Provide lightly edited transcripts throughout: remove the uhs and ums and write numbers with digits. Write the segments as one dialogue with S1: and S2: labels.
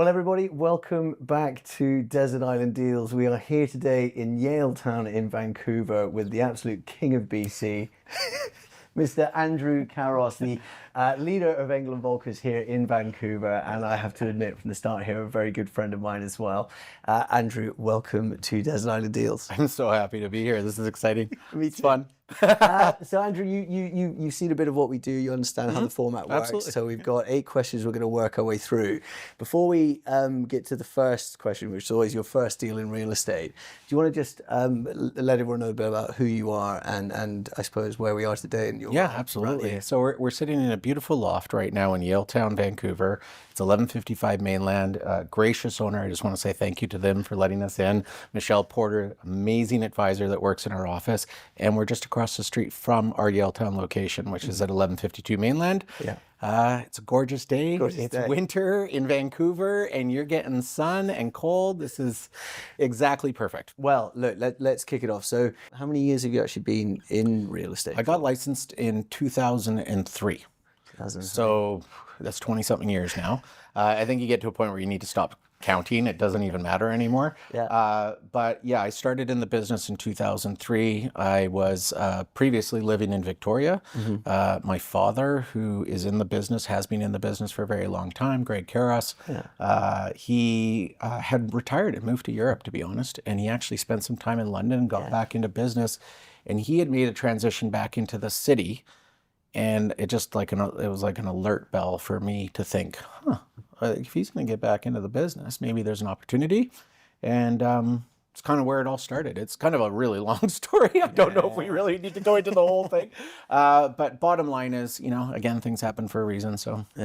S1: Well, everybody, welcome back to Desert Island Deals. We are here today in Yaletown in Vancouver with the absolute king of BC, Mr. Andrew Carros, the leader of Engel Völkers here in Vancouver. And I have to admit from the start here, a very good friend of mine as well. Andrew, welcome to Desert Island Deals.
S2: I'm so happy to be here. This is exciting.
S1: Me
S2: It's
S1: too.
S2: fun.
S1: So Andrew, you've seen a bit of what we do. You understand how the format works.
S2: Absolutely.
S1: So we've got 8 questions we're going to work our way through. Before we get to the first question, which is always your first deal in real estate, do you want to just let everyone know a bit about who you are and I suppose where we are today? In your
S2: Absolutely. So we're sitting in a beautiful loft right now in Yaletown, Vancouver. It's 1155 Mainland. Gracious owner. I just want to say thank you to them for letting us in. Michelle Porter, amazing advisor that works in our office. And we're just across the street from our Yaletown location, which is at 1152 Mainland.
S1: Yeah.
S2: It's a gorgeous day.
S1: Gorgeous day.
S2: Winter in Vancouver and you're getting sun and cold. This is exactly perfect.
S1: Well, look, let's kick it off. So how many years have you actually been in real estate?
S2: I got licensed in 2003. So that's 20-something years now. I think you get to a point where you need to stop counting. It doesn't even matter anymore.
S1: Yeah.
S2: But yeah, I started in the business in 2003. I was previously living in Victoria. My father, who is in the business, has been in the business for a very long time, Greg Carros. He had retired and moved to Europe, to be honest. And he actually spent some time in London and got back into business. And he had made a transition back into the city. And it just it was like an alert bell for me to think, if he's going to get back into the business, maybe there's an opportunity. And it's kind of where it all started. It's kind of a really long story. I don't know if we really need to go into the whole thing. But bottom line is, again, things happen for a reason. So you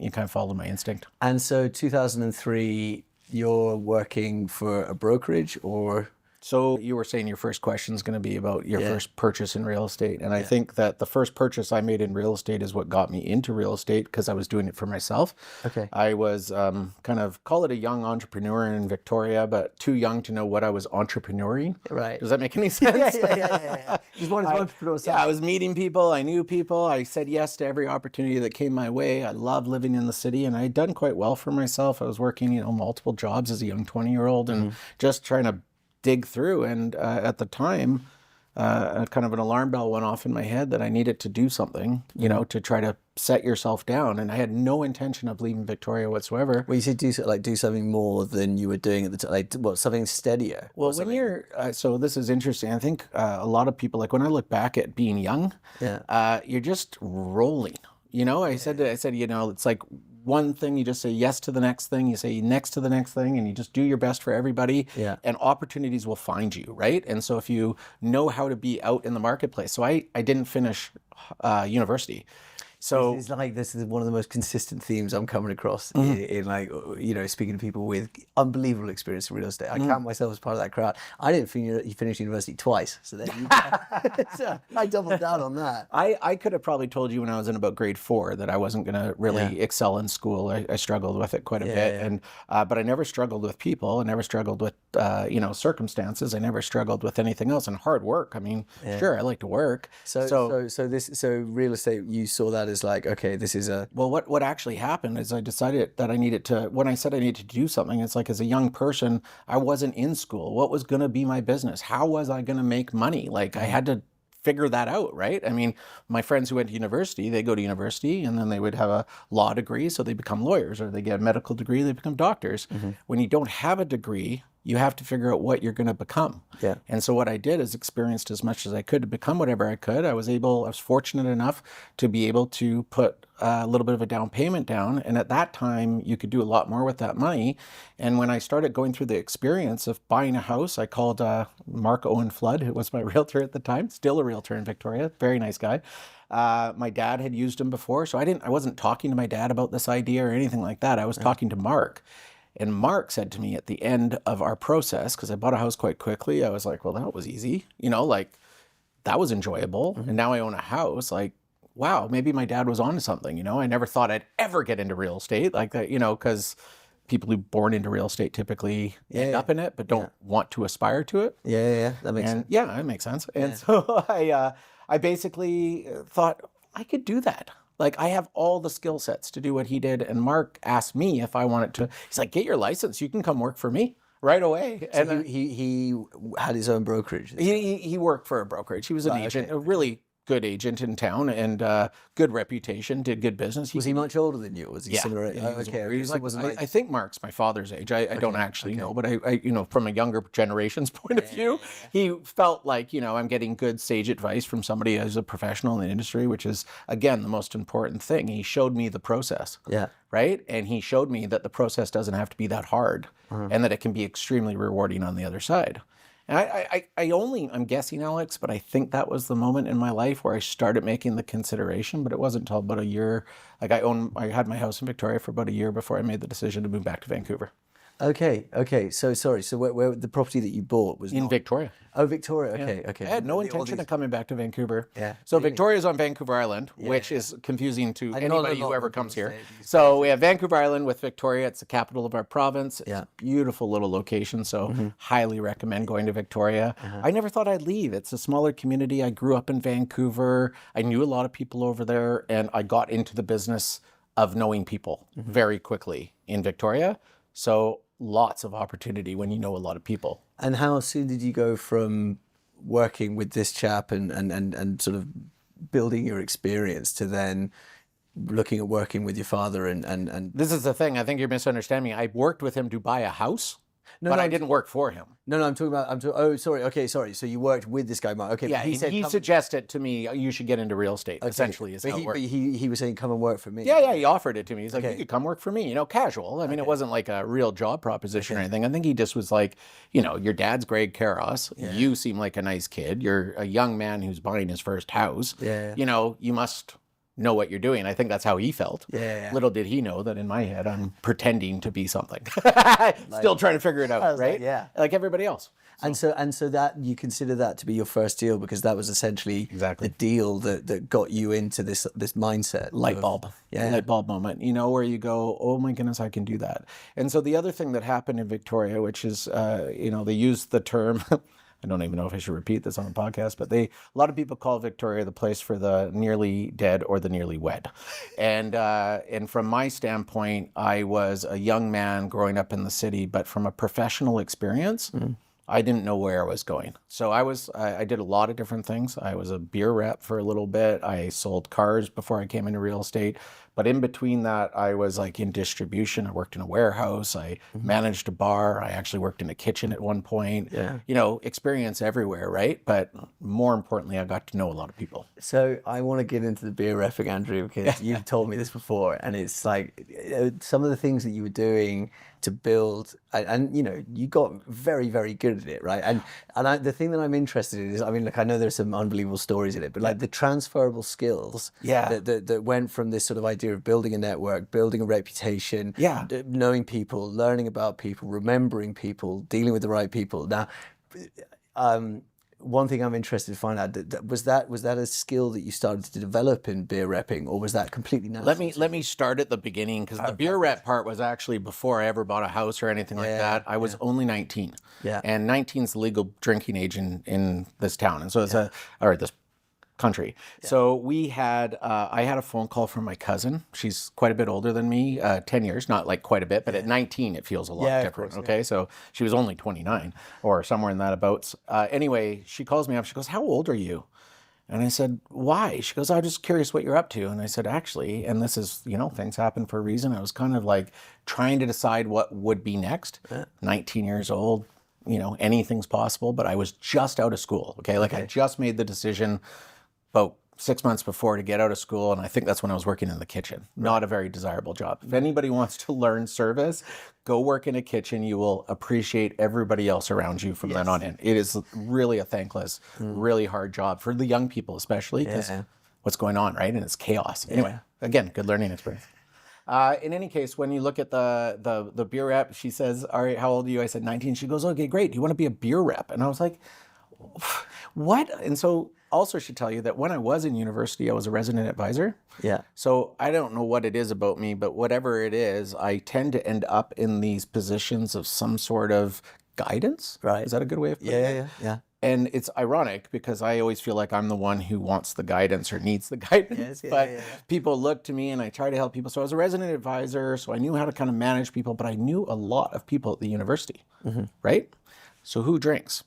S2: kind of follow my instinct.
S1: And so 2003, you're working for a brokerage or?
S2: So you were saying your first question is going to be about your first purchase in real estate. And I think that the first purchase I made in real estate is what got me into real estate because I was doing it for myself.
S1: Okay.
S2: I was kind of, call it a young entrepreneur in Victoria, but too young to know what I was entrepreneuring.
S1: Right.
S2: Does that make any sense?
S1: Yeah. Just wanted to entrepreneur.
S2: Yeah, I was meeting people. I knew people. I said yes to every opportunity that came my way. I loved living in the city and I had done quite well for myself. I was working, multiple jobs as a young 20-year-old and just trying to dig through. And at the time, kind of an alarm bell went off in my head that I needed to do something, to try to set yourself down. And I had no intention of leaving Victoria whatsoever.
S1: Well, you said do something more than you were doing at the time, something steadier.
S2: Well, when you're, so this is interesting. I think a lot of people, when I look back at being young, you're just rolling. I said, it's like one thing, you just say yes to the next thing, you say next to the next thing, and you just do your best for everybody, and opportunities will find you, right? And so if you know how to be out in the marketplace. So I didn't finish university. So
S1: this is one of the most consistent themes I'm coming across in speaking to people with unbelievable experience in real estate. I count myself as part of that crowd. I didn't finish university twice, so then so I doubled down on that.
S2: I could have probably told you when I was in about grade 4 that I wasn't going to really excel in school. I struggled with it quite a bit, and but I never struggled with people. I never struggled with circumstances. I never struggled with anything else. And hard work. I mean, sure, I like to work.
S1: So real estate, you saw that as like, okay, this is a...
S2: Well, what actually happened is I decided that I needed to, when I said I needed to do something, it's like as a young person, I wasn't in school. What was going to be my business? How was I going to make money? I had to figure that out, right? I mean, my friends who went to university, they go to university and then they would have a law degree, so they become lawyers, or they get a medical degree, they become doctors. When you don't have a degree, you have to figure out what you're going to become. And so what I did is experienced as much as I could to become whatever I could. I was fortunate enough to be able to put a little bit of a down payment down. And at that time, you could do a lot more with that money. And when I started going through the experience of buying a house, I called Mark Owen Flood, who was my realtor at the time, still a realtor in Victoria, very nice guy. My dad had used him before, so I wasn't talking to my dad about this idea or anything like that. I was talking to Mark. And Mark said to me at the end of our process, because I bought a house quite quickly, I was like, well, that was easy. That was enjoyable. And now I own a house. Wow, maybe my dad was onto something. I never thought I'd ever get into real estate like that, because people who are born into real estate typically end up in it, but don't want to aspire to it.
S1: That makes sense.
S2: Yeah, that makes sense. And so I basically thought I could do that. Like, I have all the skill sets to do what he did. And Mark asked me if I wanted to. He's like, get your license. You can come work for me right away.
S1: So
S2: And
S1: he had his own brokerage.
S2: he worked for a brokerage. He was an agent, a really good agent in town, and good reputation, did good business.
S1: Was he much older than you? Was he similar?
S2: Yeah, he was
S1: like,
S2: I think Mark's my father's age. I don't actually know, but I from a younger generation's point of view, he felt like, I'm getting good sage advice from somebody as a professional in the industry, which is, again, the most important thing. He showed me the process.
S1: Yeah.
S2: Right? And he showed me that the process doesn't have to be that hard, and that it can be extremely rewarding on the other side. And I'm guessing, Alex, but I think that was the moment in my life where I started making the consideration, but it wasn't until about a year. Like, I had my house in Victoria for about a year before I made the decision to move back to Vancouver.
S1: Okay. So sorry. So where the property that you bought was
S2: in Victoria.
S1: Oh, Victoria. Okay.
S2: I had no intention of coming back to Vancouver.
S1: Yeah.
S2: So Victoria's on Vancouver Island, which is confusing to anybody who ever comes here. So we have Vancouver Island with Victoria. It's the capital of our province. It's a beautiful little location. So highly recommend going to Victoria. I never thought I'd leave. It's a smaller community. I grew up in Vancouver. I knew a lot of people over there, and I got into the business of knowing people very quickly in Victoria. So lots of opportunity when you know a lot of people.
S1: And how soon did you go from working with this chap and sort of building your experience to then looking at working with your father and
S2: This is the thing. I think you're misunderstanding me. I worked with him to buy a house, but I didn't work for him.
S1: No, I'm talking about. Oh, sorry. Okay, sorry. So you worked with this guy, Mark. Okay,
S2: yeah. He suggested to me, you should get into real estate. Essentially, is how it worked.
S1: But he was saying, come and work for me.
S2: Yeah. He offered it to me. He's like, you could come work for me. Casual. I mean, it wasn't like a real job proposition or anything. I think he just was like, your dad's Greg Carros. Yeah. You seem like a nice kid. You're a young man who's buying his first house.
S1: Yeah.
S2: You must know what you're doing. I think that's how he felt.
S1: Yeah.
S2: Little did he know that in my head I'm pretending to be something. Still trying to figure it out, right? Like everybody else.
S1: So. And so that you consider that to be your first deal because that was essentially the deal that got you into this mindset.
S2: Light bulb moment, where you go, oh my goodness, I can do that. And so the other thing that happened in Victoria, which is, they used the term, I don't even know if I should repeat this on the podcast, but a lot of people call Victoria the place for the nearly dead or the nearly wed. And from my standpoint, I was a young man growing up in the city, but from a professional experience, I didn't know where I was going. So I did a lot of different things. I was a beer rep for a little bit. I sold cars before I came into real estate. But in between that, I was like in distribution. I worked in a warehouse. I managed a bar. I actually worked in a kitchen at one point. Yeah. Experience everywhere, right? But more importantly, I got to know a lot of people.
S1: So I want to get into the beer repping, Andrew, because you've told me this before. And it's like some of the things that you were doing to build, and you got very, very good at it, right? And the thing that I'm interested in is, I know there's some unbelievable stories in it, but like the transferable skills that went from this sort of idea of building a network, building a reputation, knowing people, learning about people, remembering people, dealing with the right people. Now, one thing I'm interested to find out, was that a skill that you started to develop in beer repping, or was that completely natural?
S2: Let me start at the beginning, because the beer rep part was actually before I ever bought a house or anything like that. I was only 19. Yeah. And 19 is the legal drinking age in this town. And so it's this country. Yeah. So we had, I had a phone call from my cousin. She's quite a bit older than me, 10 years, not like quite a bit, but at 19, it feels a lot different. Course, okay. So she was only 29 or somewhere in that about. Anyway, she calls me up. She goes, how old are you? And I said, why? She goes, I'm just curious what you're up to. And I said, actually, and this is, things happen for a reason. I was kind of like trying to decide what would be next. 19 years old, anything's possible, but I was just out of school. Okay. Like I just made the decision about 6 months before to get out of school, and I think that's when I was working in the kitchen. Not a very desirable job. If anybody wants to learn service, go work in a kitchen. You will appreciate everybody else around you from then on in. It is really a thankless, really hard job for the young people, especially because what's going on, right? And it's chaos. Anyway, again, good learning experience. In any case, when you look at the beer rep, she says, all right, how old are you? I said 19. She goes, okay, great. Do you want to be a beer rep? And I was like, what? And so also should tell you that when I was in university, I was a resident advisor. Yeah. So I don't know what it is about me, but whatever it is, I tend to end up in these positions of some sort of guidance. Right. Is that a good way of putting it?
S1: Yeah.
S2: And it's ironic because I always feel like I'm the one who wants the guidance or needs the guidance. But people look to me and I try to help people. So I was a resident advisor, so I knew how to kind of manage people, but I knew a lot of people at the university, right? So who drinks,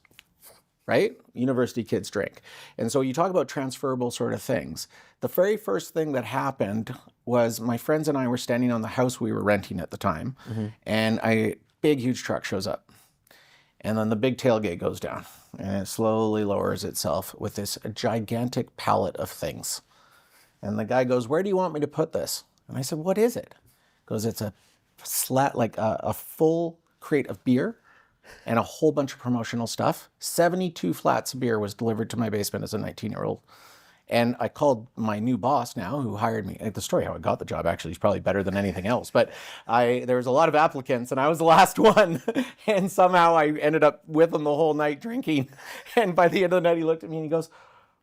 S2: right? University kids drink. And so you talk about transferable sort of things. The very first thing that happened was my friends and I were standing on the house we were renting at the time, and a big, huge truck shows up. And then the big tailgate goes down and it slowly lowers itself with this gigantic pallet of things. And the guy goes, "Where do you want me to put this?" And I said, "What is it?" He goes, "It's a a full crate of beer and a whole bunch of promotional stuff. 72 flats of beer was delivered to my basement as a 19-year-old. And I called my new boss now, who hired me. The story how I got the job actually is probably better than anything else. But there was a lot of applicants, and I was the last one. And somehow I ended up with him the whole night drinking. And by the end of the night, he looked at me and he goes,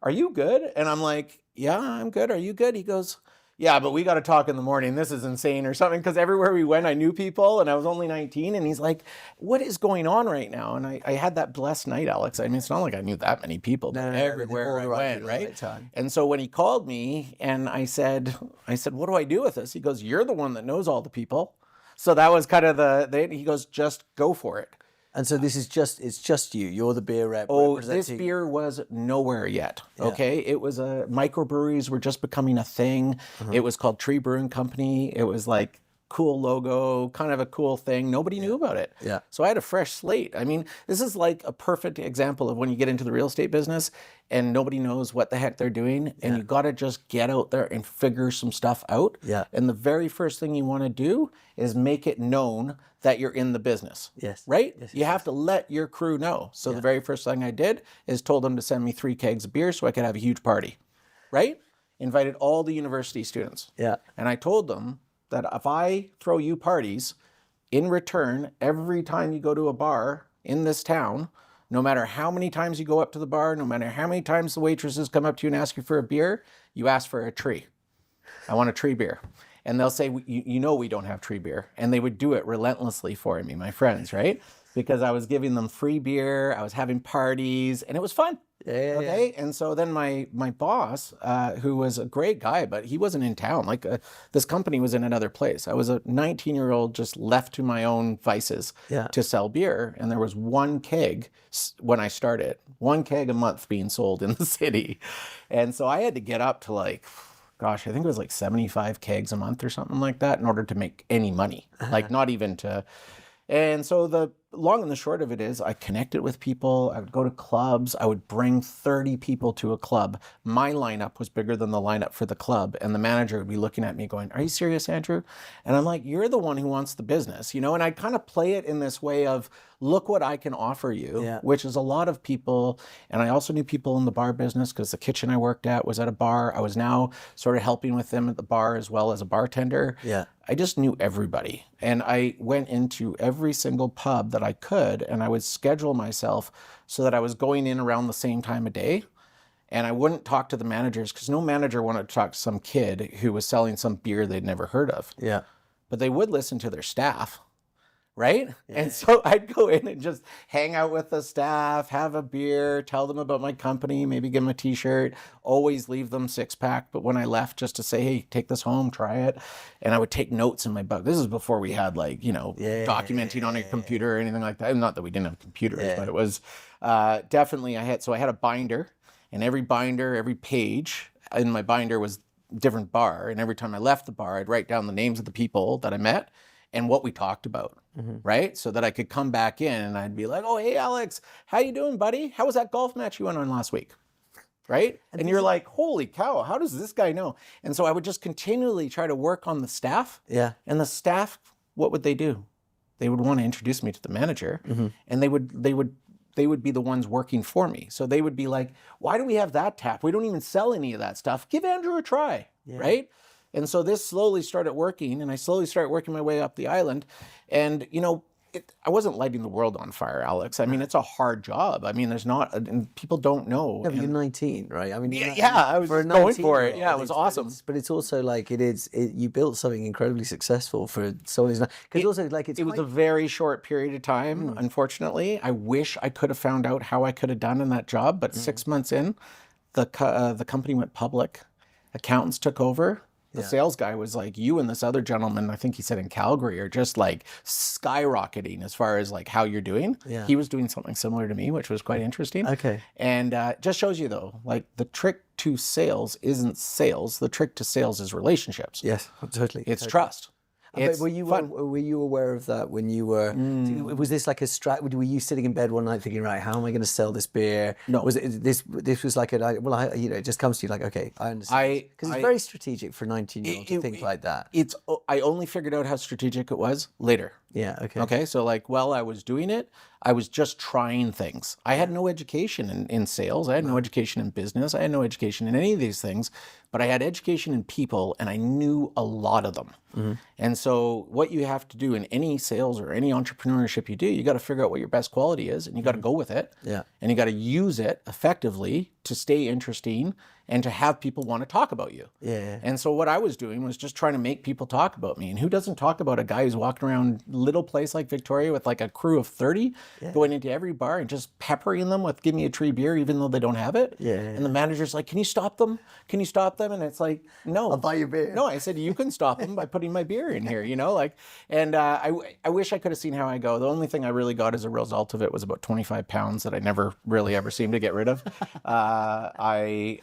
S2: "Are you good?" And I'm like, "Yeah, I'm good. Are you good?" He goes, "Yeah, but we got to talk in the morning. This is insane," or something. Because everywhere we went, I knew people, and I was only 19. And he's like, "What is going on right now?" And I had that blessed night, Alex. I mean, it's not like I knew that many people, but everywhere I went, right? And so when he called me, and I said, "What do I do with this?" He goes, "You're the one that knows all the people." So that was kind of he goes, "Just go for it."
S1: And so this is it's just you. You're the beer rep.
S2: Oh, this beer was nowhere yet. Okay, it was microbreweries were just becoming a thing. It was called Tree Brewing Company. It was like cool logo, kind of a cool thing. Nobody knew about it.
S1: Yeah.
S2: So I had a fresh slate. I mean, this is like a perfect example of when you get into the real estate business and nobody knows what the heck they're doing, and you got to just get out there and figure some stuff out.
S1: Yeah.
S2: And the very first thing you want to do is make it known that you're in the business.
S1: Yes.
S2: Right?
S1: Yes,
S2: you have to let your crew know. So the very first thing I did is told them to send me 3 kegs of beer so I could have a huge party. Right? Invited all the university students.
S1: Yeah.
S2: And I told them that if I throw you parties, in return, every time you go to a bar in this town, no matter how many times you go up to the bar, no matter how many times the waitresses come up to you and ask you for a beer, you ask for a tree. I want a tree beer. And they'll say, you know we don't have tree beer. And they would do it relentlessly for me, my friends, right? Because I was giving them free beer, I was having parties, and it was fun. Okay. And so then my boss, who was a great guy, but he wasn't in town. Like this company was in another place. I was a 19-year-old just left to my own vices to sell beer. And there was 1 keg when I started, 1 keg a month being sold in the city. And so I had to get up to like, gosh, I think it was like 75 kegs a month or something like that in order to make any money, like not even to. And so the long and the short of it is I connected with people. I would go to clubs. I would bring 30 people to a club. My lineup was bigger than the lineup for the club. And the manager would be looking at me going, "Are you serious, Andrew?" And I'm like, "You're the one who wants the business, you know?" And I kind of play it in this way of, look what I can offer you, which is a lot of people. And I also knew people in the bar business because the kitchen I worked at was at a bar. I was now sort of helping with them at the bar as well as a bartender.
S1: Yeah.
S2: I just knew everybody. And I went into every single pub that I could, and I would schedule myself so that I was going in around the same time of day. And I wouldn't talk to the managers because no manager wanted to talk to some kid who was selling some beer they'd never heard of.
S1: Yeah.
S2: But they would listen to their staff. Right? And so I'd go in and just hang out with the staff, have a beer, tell them about my company, maybe give them a t-shirt, always leave them 6-pack. But when I left, just to say, "Hey, take this home, try it." And I would take notes in my book. This is before we had like, documenting on a computer or anything like that. Not that we didn't have computers, but it was definitely, I had a binder, and every binder, every page in my binder was a different bar. And every time I left the bar, I'd write down the names of the people that I met and what we talked about, right? So that I could come back in and I'd be like, "Oh, hey, Alex, how you doing, buddy? How was that golf match you went on last week?" Right? And you're like, "Holy cow, how does this guy know?" And so I would just continually try to work on the staff.
S1: Yeah.
S2: And the staff, what would they do? They would want to introduce me to the manager, and they would be the ones working for me. So they would be like, "Why do we have that tap? We don't even sell any of that stuff. Give Andrew a try," right? And so this slowly started working, and I slowly started working my way up the island. And, I wasn't lighting the world on fire, Alex. I mean, it's a hard job. I mean, and people don't know.
S1: No, but you're 19, right? I mean,
S2: I was
S1: for a
S2: just going for it.
S1: 19-year-old,
S2: Yeah, it was awesome.
S1: But it's also like you built something incredibly successful for someone who's not. Because also like
S2: it was a very short period of time. Unfortunately, I wish I could have found out how I could have done in that job. But 6 months in, the company went public. Accountants took over. The sales guy was like, you and this other gentleman, I think he said in Calgary, are just like skyrocketing as far as like how you're doing.
S1: Yeah.
S2: He was doing something similar to me, which was quite interesting.
S1: Okay.
S2: And just shows you though, like the trick to sales isn't sales. The trick to sales is relationships.
S1: Yes, totally.
S2: It's trust. It's
S1: were you aware of that when you were? Was this like a strat? Were you sitting in bed one night thinking, right, how am I going to sell this beer?
S2: No.
S1: Was it this? This was like it just comes to you like, okay, I understand. Because it's very strategic for a 19-year-old to think like that.
S2: I only figured out how strategic it was later.
S1: Yeah. Okay.
S2: Okay. So like while I was doing it, I was just trying things. I had no education in sales. I had no education in business. I had no education in any of these things, but I had education in people and I knew a lot of them. And so what you have to do in any sales or any entrepreneurship you do, you got to figure out what your best quality is and you got to go with it.
S1: Yeah.
S2: And you got to use it effectively to stay interesting and to have people want to talk about you.
S1: Yeah.
S2: And so what I was doing was just trying to make people talk about me. And who doesn't talk about a guy who's walking around little place like Victoria with like a crew of 30, going into every bar and just peppering them with, give me a free beer, even though they don't have it.
S1: Yeah.
S2: And the manager's like, can you stop them? Can you stop them? And it's like, no.
S1: I'll buy you beer.
S2: No, I said, you can stop them by putting my beer in here, like, and I wish I could have seen how I go. The only thing I really got as a result of it was about 25 pounds that I never really ever seemed to get rid of. I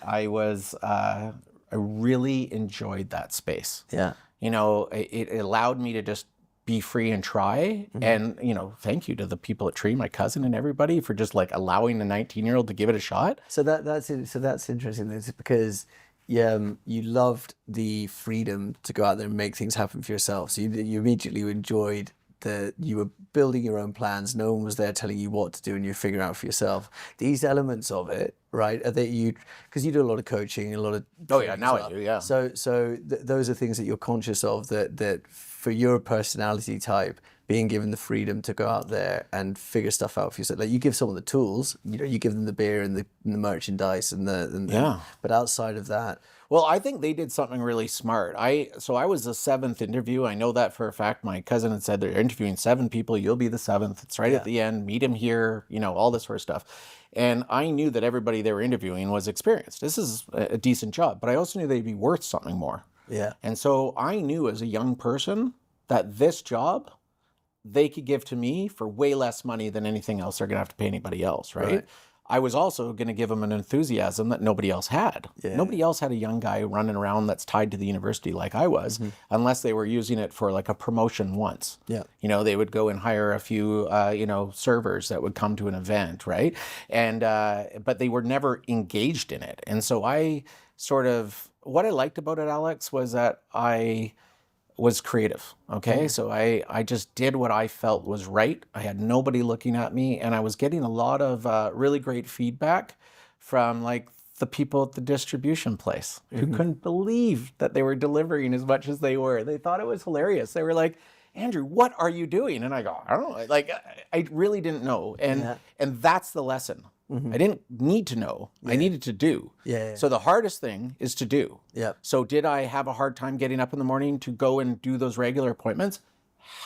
S2: really enjoyed that space.
S1: Yeah.
S2: It allowed me to just be free and try. And, thank you to the people at Tree, my cousin and everybody for just like allowing a 19-year-old to give it a shot.
S1: So that's interesting. It's because you loved the freedom to go out there and make things happen for yourself. So you immediately enjoyed that you were building your own plans. No one was there telling you what to do and you're figuring out for yourself. These elements of it, right, are that because you do a lot of coaching, a lot of...
S2: Oh yeah, now I do, yeah.
S1: So those are things that you're conscious of that for your personality type, being given the freedom to go out there and figure stuff out for yourself. Like you give someone the tools, you give them the beer and the merchandise but outside of that...
S2: Well, I think they did something really smart. So I was the 7th interview. I know that for a fact. My cousin had said they're interviewing 7 people. You'll be the 7th. It's right at the end. Meet him here, all this sort of stuff. And I knew that everybody they were interviewing was experienced. This is a decent job, but I also knew they'd be worth something more.
S1: Yeah.
S2: And so I knew as a young person that this job they could give to me for way less money than anything else they're going to have to pay anybody else, right? I was also going to give them an enthusiasm that nobody else had. Yeah. Nobody else had a young guy running around that's tied to the university like I was, unless they were using it for like a promotion once. Yeah. They would go and hire a few, servers that would come to an event, right? And but they were never engaged in it. And so what I liked about it, Alex, was that I was creative, okay? So I just did what I felt was right. I had nobody looking at me, and I was getting a lot of really great feedback from like the people at the distribution place who couldn't believe that they were delivering as much as they were. They thought it was hilarious. They were like, Andrew, what are you doing? And I go, I don't know. Like, I really didn't know. And that's the lesson. I didn't need to know. I needed to do. So the hardest thing is to do. So did I have a hard time getting up in the morning to go and do those regular appointments?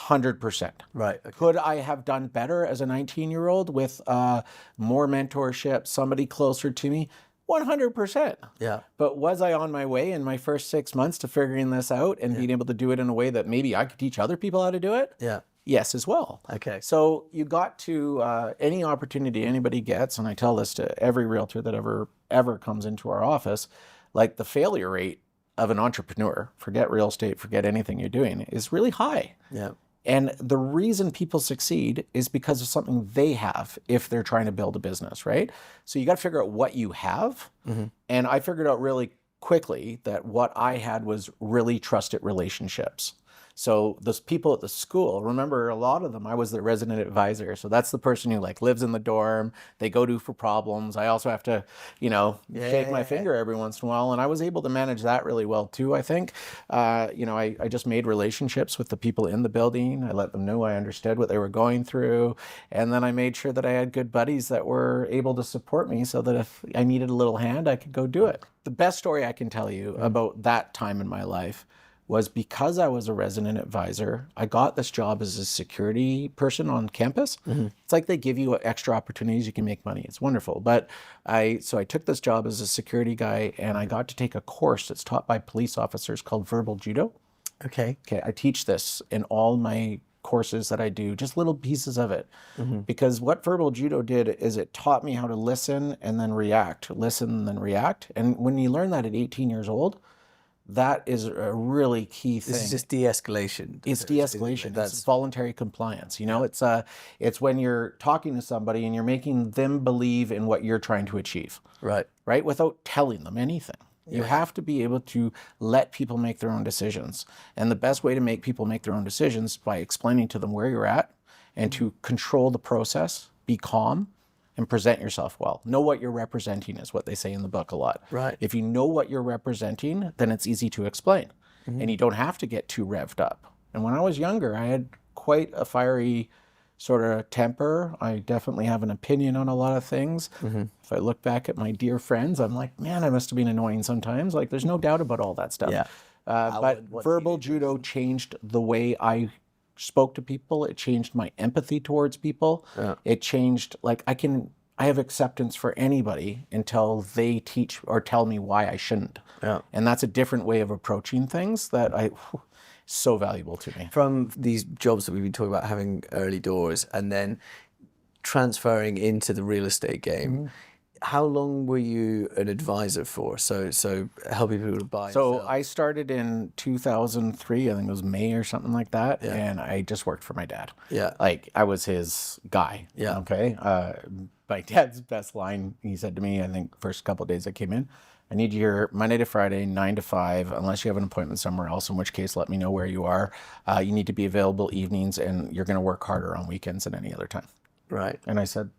S2: 100%.
S1: Right. Okay.
S2: Could I have done better as a 19-year-old with more mentorship, somebody closer to me? 100%.
S1: Yeah.
S2: But was I on my way in my first 6 months to figuring this out and being able to do it in a way that maybe I could teach other people how to do it?
S1: Yeah.
S2: Yes, as well.
S1: Okay.
S2: So you got to any opportunity anybody gets, and I tell this to every realtor that ever comes into our office, like the failure rate of an entrepreneur, forget real estate, forget anything you're doing, is really high.
S1: Yeah.
S2: And the reason people succeed is because of something they have if they're trying to build a business, right? So you got to figure out what you have. And I figured out really quickly that what I had was really trusted relationships. So those people at the school, remember a lot of them, I was the resident advisor. So that's the person who like lives in the dorm, they go to for problems. I also have to, shake my finger every once in a while. And I was able to manage that really well too, I think. I just made relationships with the people in the building. I let them know I understood what they were going through. And then I made sure that I had good buddies that were able to support me so that if I needed a little hand, I could go do it. The best story I can tell you about that time in my life was because I was a resident advisor, I got this job as a security person on campus. It's like they give you extra opportunities, you can make money. It's wonderful. But I took this job as a security guy, and I got to take a course that's taught by police officers called verbal judo.
S1: Okay.
S2: I teach this in all my courses that I do, just little pieces of it. Because what verbal judo did is it taught me how to listen and then react, listen and then react. And when you learn that at 18 years old, that is a really key thing.
S1: This is just de-escalation.
S2: It's de-escalation. That's voluntary compliance. It's when you're talking to somebody and you're making them believe in what you're trying to achieve.
S1: Right.
S2: Without telling them anything. You have to be able to let people make their own decisions. And the best way to make people make their own decisions is by explaining to them where you're at and to control the process, be calm, and present yourself well. Know what you're representing is what they say in the book a lot.
S1: Right.
S2: If you know what you're representing, then it's easy to explain. And you don't have to get too revved up. And when I was younger, I had quite a fiery sort of temper. I definitely have an opinion on a lot of things. If I look back at my dear friends, I'm like, man, I must have been annoying sometimes. Like, there's no doubt about all that stuff.
S1: Yeah.
S2: But verbal judo changed the way I spoke to people. It changed my empathy towards people. It changed, like, I have acceptance for anybody until they teach or tell me why I shouldn't. And that's a different way of approaching things that so valuable to me.
S1: From these jobs that we've been talking about, having early doors and then transferring into the real estate game, how long were you an advisor for? So helping people to buy.
S2: So I started in 2003, I think it was May or something like that. And I just worked for my dad. Like, I was his guy. Okay. My dad's best line, he said to me, I think first couple of days I came in, I need you here Monday to Friday, 9 to 5, unless you have an appointment somewhere else, in which case let me know where you are. You need to be available evenings, and you're going to work harder on weekends than any other time.
S1: Right.
S2: And I said,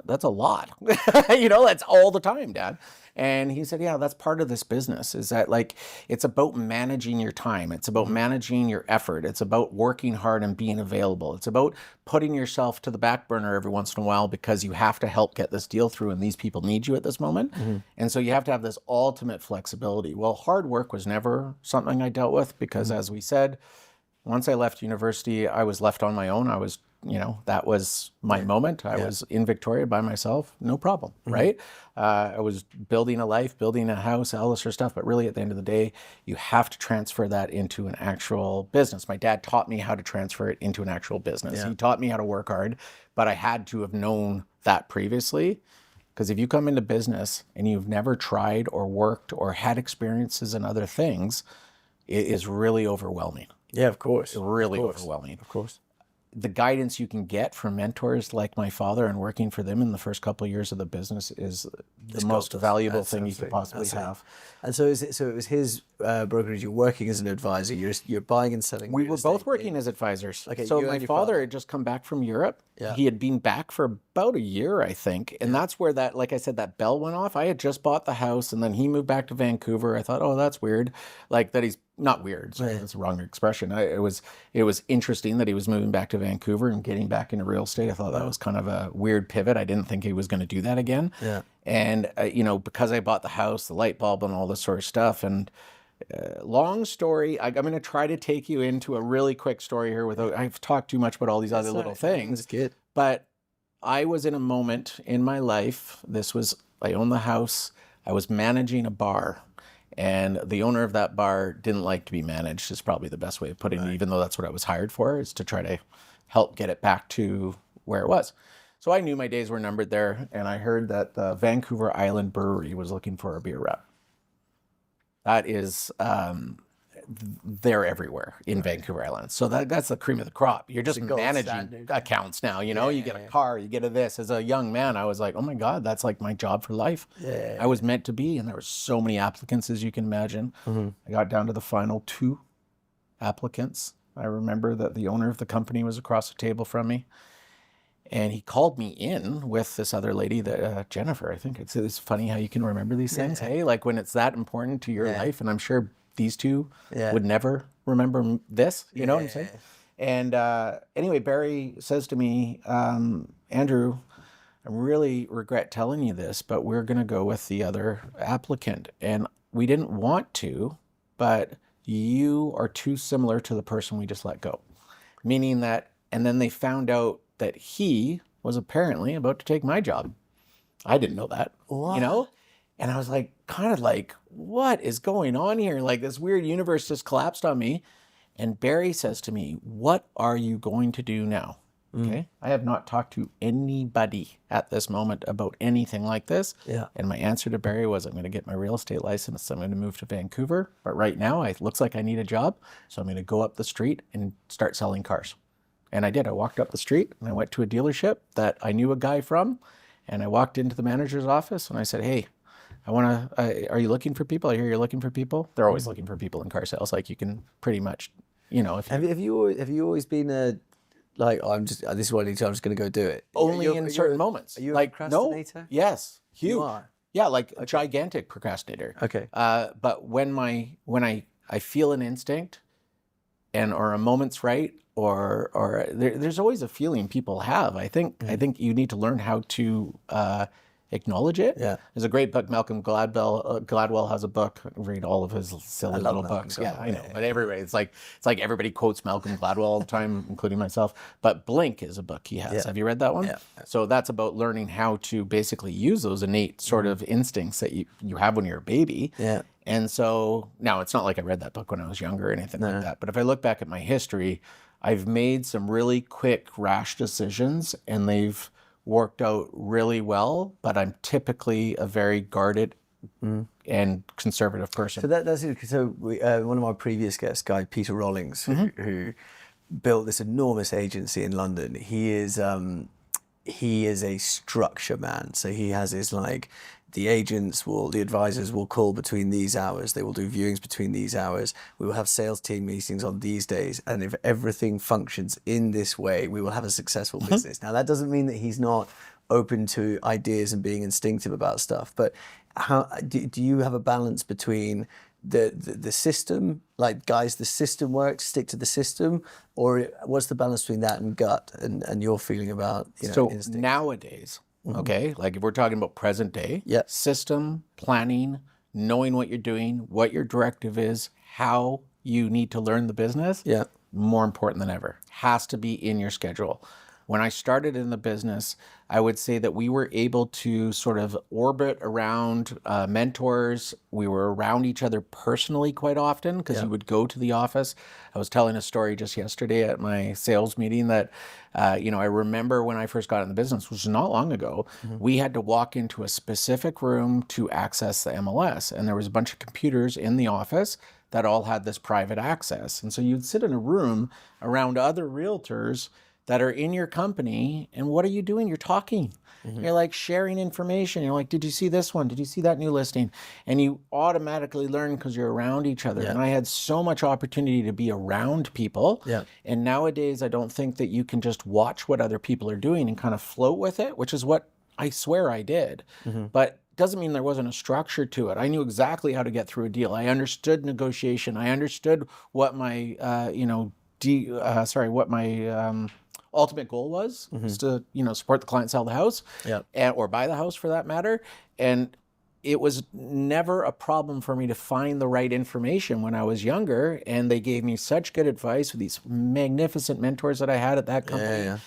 S2: that's a lot. That's all the time, Dad. And he said, yeah, that's part of this business, is that, like, it's about managing your time. It's about managing your effort. It's about working hard and being available. It's about putting yourself to the back burner every once in a while because you have to help get this deal through and these people need you at this moment. And so you have to have this ultimate flexibility. Well, hard work was never something I dealt with because, as we said, once I left university, I was left on my own. I was, that was my moment. I was in Victoria by myself, no problem, right? I was building a life, building a house, all this sort of stuff. But really, at the end of the day, you have to transfer that into an actual business. My dad taught me how to transfer it into an actual business. He taught me how to work hard, but I had to have known that previously. Because if you come into business and you've never tried or worked or had experiences in other things, it is really overwhelming.
S1: Yeah, of course.
S2: Really overwhelming.
S1: Of course.
S2: The guidance you can get from mentors like my father and working for them in the first couple of years of the business is the most valuable thing you could possibly have.
S1: And so it was his brokerage. You're working as an advisor. You're buying and selling.
S2: We were both working as advisors. Okay, so my father had just come back from Europe. He had been back for about a year, I think. And that's where that, like I said, that bell went off. I had just bought the house and then he moved back to Vancouver. I thought, oh, that's weird. Like that he's not weird. That's the wrong expression. It was interesting that he was moving back to Vancouver and getting back into real estate. I thought that was kind of a weird pivot. I didn't think he was going to do that again. And, because I bought the house, the light bulb and all this sort of stuff. And long story, I'm going to try to take you into a really quick story here without, I've talked too much about all these other little things.
S1: That's good.
S2: But I was in a moment in my life, I owned the house, I was managing a bar. And the owner of that bar didn't like to be managed, is probably the best way of putting it, even though that's what I was hired for, is to try to help get it back to where it was. So I knew my days were numbered there, and I heard that the Vancouver Island Brewery was looking for a beer rep. That is, they're everywhere in Vancouver Island. So that's the cream of the crop. You're just managing accounts now, you get a car, you get a this. As a young man, I was like, oh my God, that's like my job for life. I was meant to be, and there were so many applicants, as you can imagine. I got down to the final 2, applicants. I remember that the owner of the company was across the table from me. And he called me in with this other lady, that Jennifer, I think. It's funny how you can remember these things, hey? Like when it's that important to your life. And I'm sure these two would never remember this, you know what I'm saying? And anyway, Barry says to me, Andrew, I really regret telling you this, but we're going to go with the other applicant. And we didn't want to, but you are too similar to the person we just let go. Meaning that, and then they found out that he was apparently about to take my job. I didn't know that, you know? And I was like, kind of like, what is going on here? Like this weird universe just collapsed on me. And Barry says to me, what are you going to do now? Okay. I have not talked to anybody at this moment about anything like this. Yeah. And my answer to Barry was, I'm going to get my real estate license. I'm going to move to Vancouver. But right now, it looks like I need a job. So I'm going to go up the street and start selling cars. And I did. I walked up the street and I went to a dealership that I knew a guy from. And I walked into the manager's office and I said, hey, are you looking for people? I hear you're looking for people. They're always looking for people in car sales. Like you can pretty much, you know. If
S1: have you always been a, like, oh, this is what I need to, I'm just going to go do it?
S2: Only in certain moments.
S1: Are you
S2: like,
S1: a procrastinator?
S2: No, yes, huge.
S1: You are?
S2: Yeah, like a gigantic procrastinator.
S1: Okay.
S2: But when I feel an instinct or a moment's right, or there's always a feeling people have. I think you need to learn how to acknowledge it. Yeah. There's a great book, Malcolm Gladwell has a book. I read all of his silly little books. Yeah, I know. But everybody, it's like everybody quotes Malcolm Gladwell all the time, including myself. But Blink is a book he has. Yeah. Have you read that one? Yeah. So that's about learning how to basically use those innate sort of instincts that you have when you're a baby. Yeah. And so now it's not like I read that book when I was younger or anything like that. But if I look back at my history, I've made some really quick, rash decisions, and they've worked out really well, but I'm typically a very guarded and conservative person.
S1: So that's it. So one of my previous guests, guy Peter Rollings, who built this enormous agency in London, he is a structure man. So he has his like, the advisors will call between these hours. They will do viewings between these hours. We will have sales team meetings on these days. And if everything functions in this way, we will have a successful business. Now, that doesn't mean that he's not open to ideas and being instinctive about stuff. But how do you have a balance between the system, like, guys, the system works, stick to the system? Or what's the balance between that and gut and your feeling about, instinct?
S2: Nowadays, okay, like if we're talking about present day, system, planning, knowing what you're doing, what your directive is, how you need to learn the business, more important than ever. Has to be in your schedule. When I started in the business, I would say that we were able to sort of orbit around mentors. We were around each other personally quite often because you would go to the office. I was telling a story just yesterday at my sales meeting that, I remember when I first got in the business, which was not long ago, we had to walk into a specific room to access the MLS. And there was a bunch of computers in the office that all had this private access. And so you'd sit in a room around other realtors that are in your company, and what are you doing? You're talking. You're like sharing information. You're like, did you see this one? Did you see that new listing? And you automatically learn because you're around each other. And I had so much opportunity to be around people. And nowadays, I don't think that you can just watch what other people are doing and kind of float with it, which is what I swear I did. But doesn't mean there wasn't a structure to it. I knew exactly how to get through a deal. I understood negotiation. I understood what my, ultimate goal was to, support the client, sell the house, or buy the house for that matter. And it was never a problem for me to find the right information when I was younger. And they gave me such good advice with these magnificent mentors that I had at that company.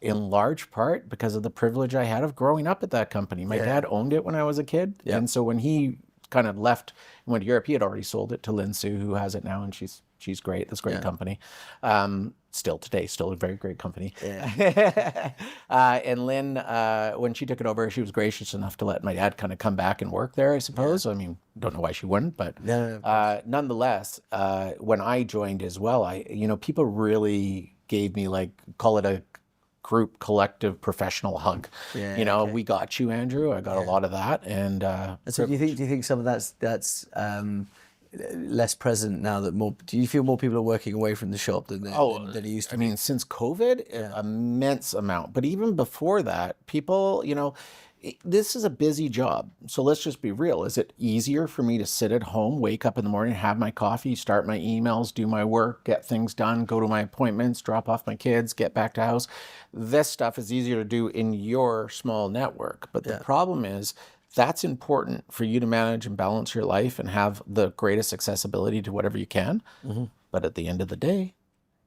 S2: In large part because of the privilege I had of growing up at that company. My dad owned it when I was a kid. And so when he kind of left and went to Europe, he had already sold it to Lynn Sue, who has it now, and she's great. That's a great company. Still today, still a very great company. And Lynn, when she took it over, she was gracious enough to let my dad kind of come back and work there, I suppose. I mean, don't know why she wouldn't, but nonetheless, when I joined as well, people really gave me, like, call it a group collective professional hug. We got you, Andrew. I got a lot of that. And
S1: so do you think some of that's less present now that more? Do you feel more people are working away from the shop than it used to?
S2: I mean, since COVID, immense amount. But even before that, people, this is a busy job. So let's just be real. Is it easier for me to sit at home, wake up in the morning, have my coffee, start my emails, do my work, get things done, go to my appointments, drop off my kids, get back to house? This stuff is easier to do in your small network. But the problem is, that's important for you to manage and balance your life and have the greatest accessibility to whatever you can. But at the end of the day,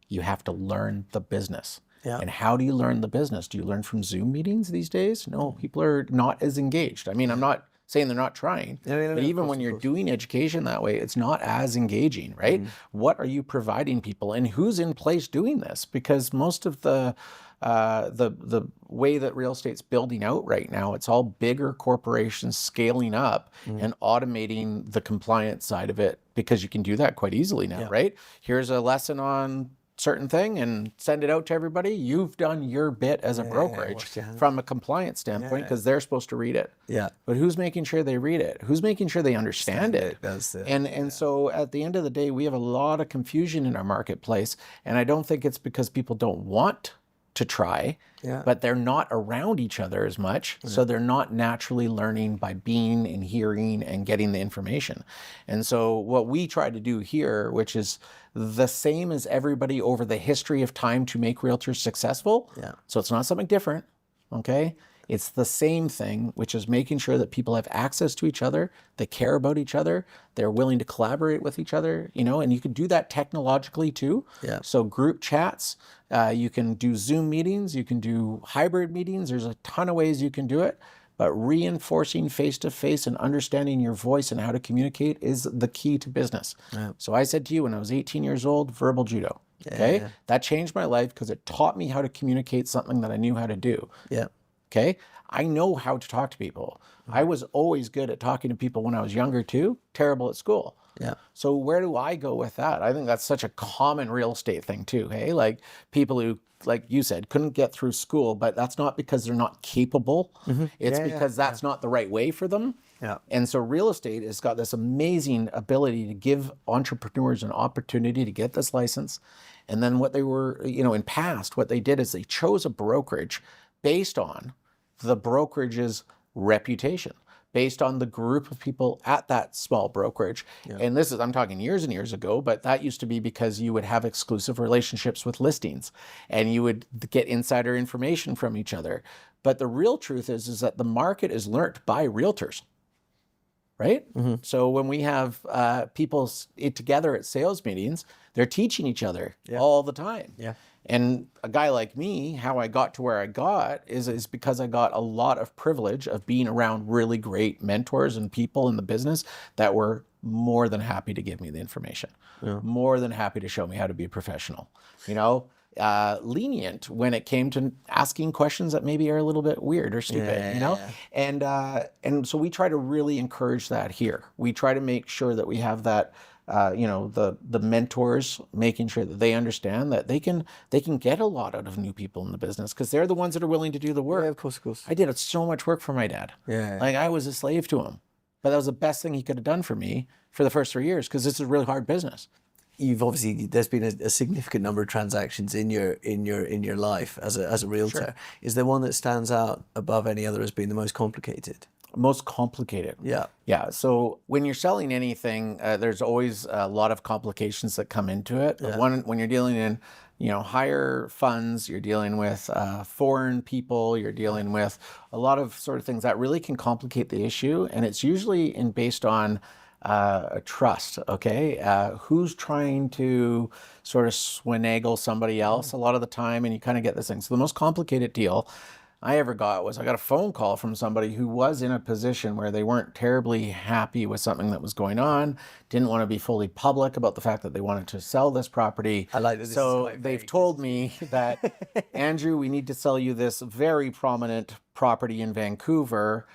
S2: you have to learn the business. And how do you learn the business? Do you learn from Zoom meetings these days? No, people are not as engaged. I mean, I'm not saying they're not trying, but even when you're doing education that way, it's not as engaging, right? What are you providing people, and who's in place doing this? Because most of the way that real estate's building out right now, it's all bigger corporations scaling up and automating the compliance side of it, because you can do that quite easily now, right? Here's a lesson on certain thing and send it out to everybody. You've done your bit as a brokerage from a compliance standpoint, because they're supposed to read it. But who's making sure they read it? Who's making sure they understand it? And so at the end of the day, we have a lot of confusion in our marketplace. And I don't think it's because people don't want to try, but they're not around each other as much. So they're not naturally learning by being and hearing and getting the information. And so what we try to do here, which is the same as everybody over the history of time to make realtors successful. So it's not something different, okay? It's the same thing, which is making sure that people have access to each other, they care about each other, they're willing to collaborate with each other, and you can do that technologically too. So group chats, you can do Zoom meetings, you can do hybrid meetings, there's a ton of ways you can do it, but reinforcing face-to-face and understanding your voice and how to communicate is the key to business. So I said to you when I was 18 years old, verbal judo. Okay, that changed my life because it taught me how to communicate something that I knew how to do. Okay, I know how to talk to people. I was always good at talking to people when I was younger too, terrible at school. So where do I go with that? I think that's such a common real estate thing too. Hey, like people who, like you said, couldn't get through school, but that's not because they're not capable. It's because that's not the right way for them. And so real estate has got this amazing ability to give entrepreneurs an opportunity to get this license. And then what they were, in past, what they did is they chose a brokerage based on the brokerage's reputation, based on the group of people at that small brokerage. And this is, I'm talking years and years ago, but that used to be because you would have exclusive relationships with listings and you would get insider information from each other. But the real truth is that the market is learnt by realtors, right? So when we have people together at sales meetings, they're teaching each other all the time. And a guy like me, how I got to where I got is because I got a lot of privilege of being around really great mentors and people in the business that were more than happy to give me the information, more than happy to show me how to be a professional, lenient when it came to asking questions that maybe are a little bit weird or stupid, And so we try to really encourage that here. We try to make sure that we have that, the mentors, making sure that they understand that they can get a lot out of new people in the business because they're the ones that are willing to do the work.
S1: Of course.
S2: I did so much work for my dad. Like I was a slave to him, but that was the best thing he could have done for me for the first 3 years because this is a really hard business.
S1: There's been a significant number of transactions in your life as a realtor. Is there one that stands out above any other as being the most complicated?
S2: Most complicated. Yeah. So when you're selling anything, there's always a lot of complications that come into it. When you're dealing in, higher funds, you're dealing with foreign people, you're dealing with a lot of sort of things that really can complicate the issue. And it's usually based on a trust, okay? Who's trying to sort of swinagle somebody else a lot of the time, and you kind of get this thing. So the most complicated deal I ever got was I got a phone call from somebody who was in a position where they weren't terribly happy with something that was going on, didn't want to be fully public about the fact that they wanted to sell this property.
S1: I like this.
S2: So they've told me that, Andrew, we need to sell you this very prominent property in Vancouver.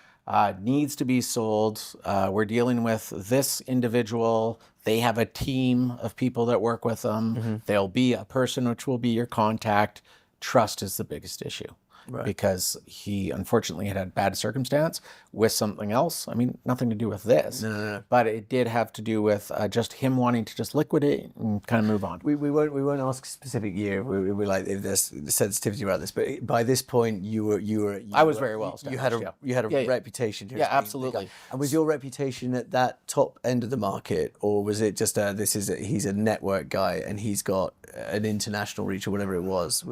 S2: Needs to be sold. We're dealing with this individual. They have a team of people that work with them. There'll be a person which will be your contact. Trust is the biggest issue. because he unfortunately had bad circumstance with something else. I mean, nothing to do with this, but it did have to do with just him wanting to just liquidate and kind of move on.
S1: We won't ask a specific year. We like if there's sensitivity around this, but by this point
S2: I was very well
S1: established. You had a reputation.
S2: Yeah, absolutely.
S1: And was your reputation at that top end of the market, or was it just he's a network guy and he's got an international reach or whatever it was?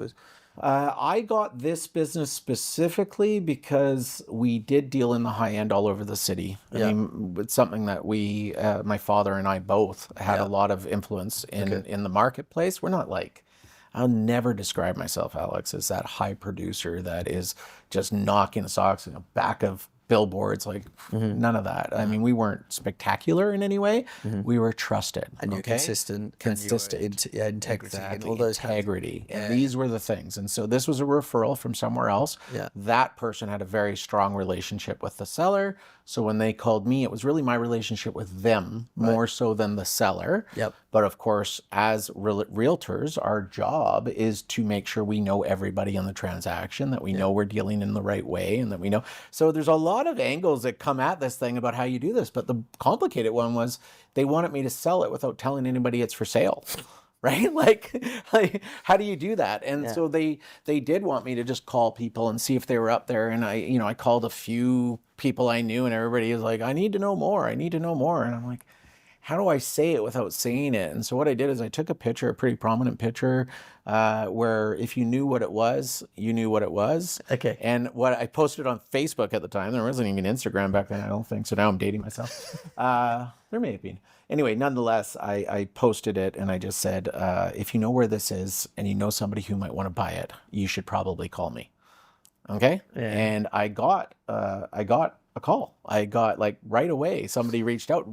S2: I got this business specifically because we did deal in the high end all over the city. I mean, it's something that we, my father and I both had a lot of influence in the marketplace. We're not like, I'll never describe myself, Alex, as that high producer that is just knocking the socks in the back of billboards, like none of that. I mean, we weren't spectacular in any way. We were trusted.
S1: And you're consistent. Integrity. And all those
S2: integrity. And these were the things. And so this was a referral from somewhere else. That person had a very strong relationship with the seller. So when they called me, it was really my relationship with them more so than the seller. But of course, as realtors, our job is to make sure we know everybody in the transaction, that we know we're dealing in the right way, and that we know. So there's a lot of angles that come at this thing about how you do this. But the complicated one was they wanted me to sell it without telling anybody it's for sale. Right? Like how do you do that? And so they did want me to just call people and see if they were up there. And I called a few people I knew, and everybody was like, I need to know more. I need to know more. And I'm like, how do I say it without saying it? And so what I did is I took a picture, a pretty prominent picture, where if you knew what it was, you knew what it was.
S1: Okay.
S2: And what I posted on Facebook at the time, there wasn't even Instagram back then, I don't think. So now I'm dating myself. There may have been. Anyway, nonetheless, I posted it and I just said, if you know where this is and you know somebody who might want to buy it, you should probably call me. Okay. And I got a call. I got like right away, somebody reached out,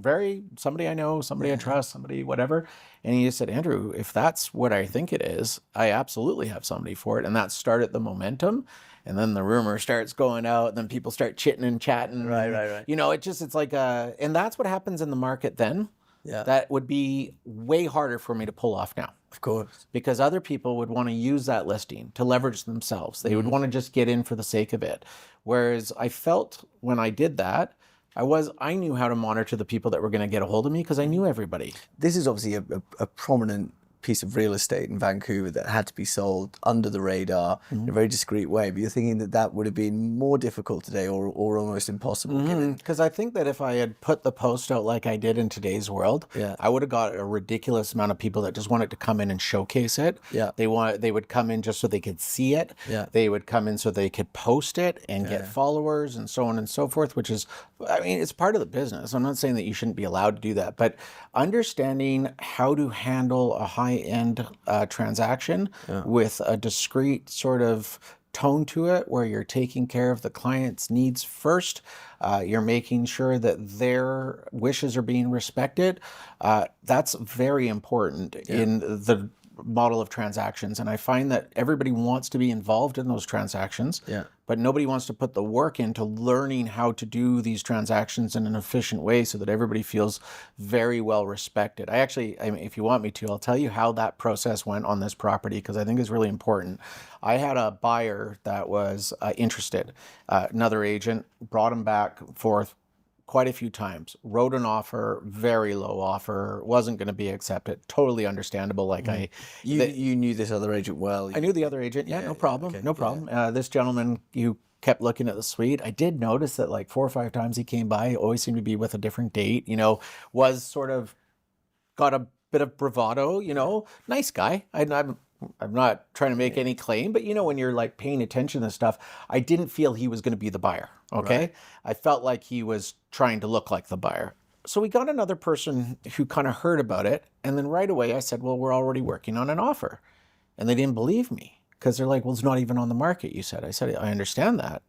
S2: somebody I know, somebody I trust, somebody, whatever. And he just said, Andrew, if that's what I think it is, I absolutely have somebody for it. And that started the momentum. And then the rumor starts going out, and then people start chitting and chatting.
S1: Right.
S2: You know, it's like and that's what happens in the market then. That would be way harder for me to pull off now.
S1: Of course.
S2: Because other people would want to use that listing to leverage themselves. They would want to just get in for the sake of it. Whereas I felt when I did that, I knew how to monitor the people that were going to get a hold of me because I knew everybody.
S1: This is obviously a prominent piece of real estate in Vancouver that had to be sold under the radar in a very discreet way. But you're thinking that would have been more difficult today or almost impossible?
S2: Because I think that if I had put the post out like I did in today's world, I would have got a ridiculous amount of people that just wanted to come in and showcase it. They would come in just so they could see it. They would come in so they could post it and get followers and so on and so forth, which is, I mean, it's part of the business. I'm not saying that you shouldn't be allowed to do that, but understanding how to handle a high-end transaction with a discreet sort of tone to it, where you're taking care of the client's needs first, you're making sure that their wishes are being respected. That's very important in the model of transactions. And I find that everybody wants to be involved in those transactions, but nobody wants to put the work into learning how to do these transactions in an efficient way so that everybody feels very well respected. I mean, if you want me to, I'll tell you how that process went on this property, because I think it's really important. I had a buyer that was interested. Another agent brought him back forth quite a few times, wrote an offer, very low offer, wasn't going to be accepted. Totally understandable. Like
S1: you knew this other agent well.
S2: I knew the other agent. No problem. No problem. This gentleman, you kept looking at the suite. I did notice that like 4 or 5 times he came by, he always seemed to be with a different date, was sort of got a bit of bravado, nice guy. I'm not trying to make any claim, but when you're like paying attention to stuff, I didn't feel he was going to be the buyer. Okay. Right. I felt like he was trying to look like the buyer. So we got another person who kind of heard about it. And then right away I said, well, we're already working on an offer. And they didn't believe me because they're like, well, it's not even on the market. You said, I said, I understand that,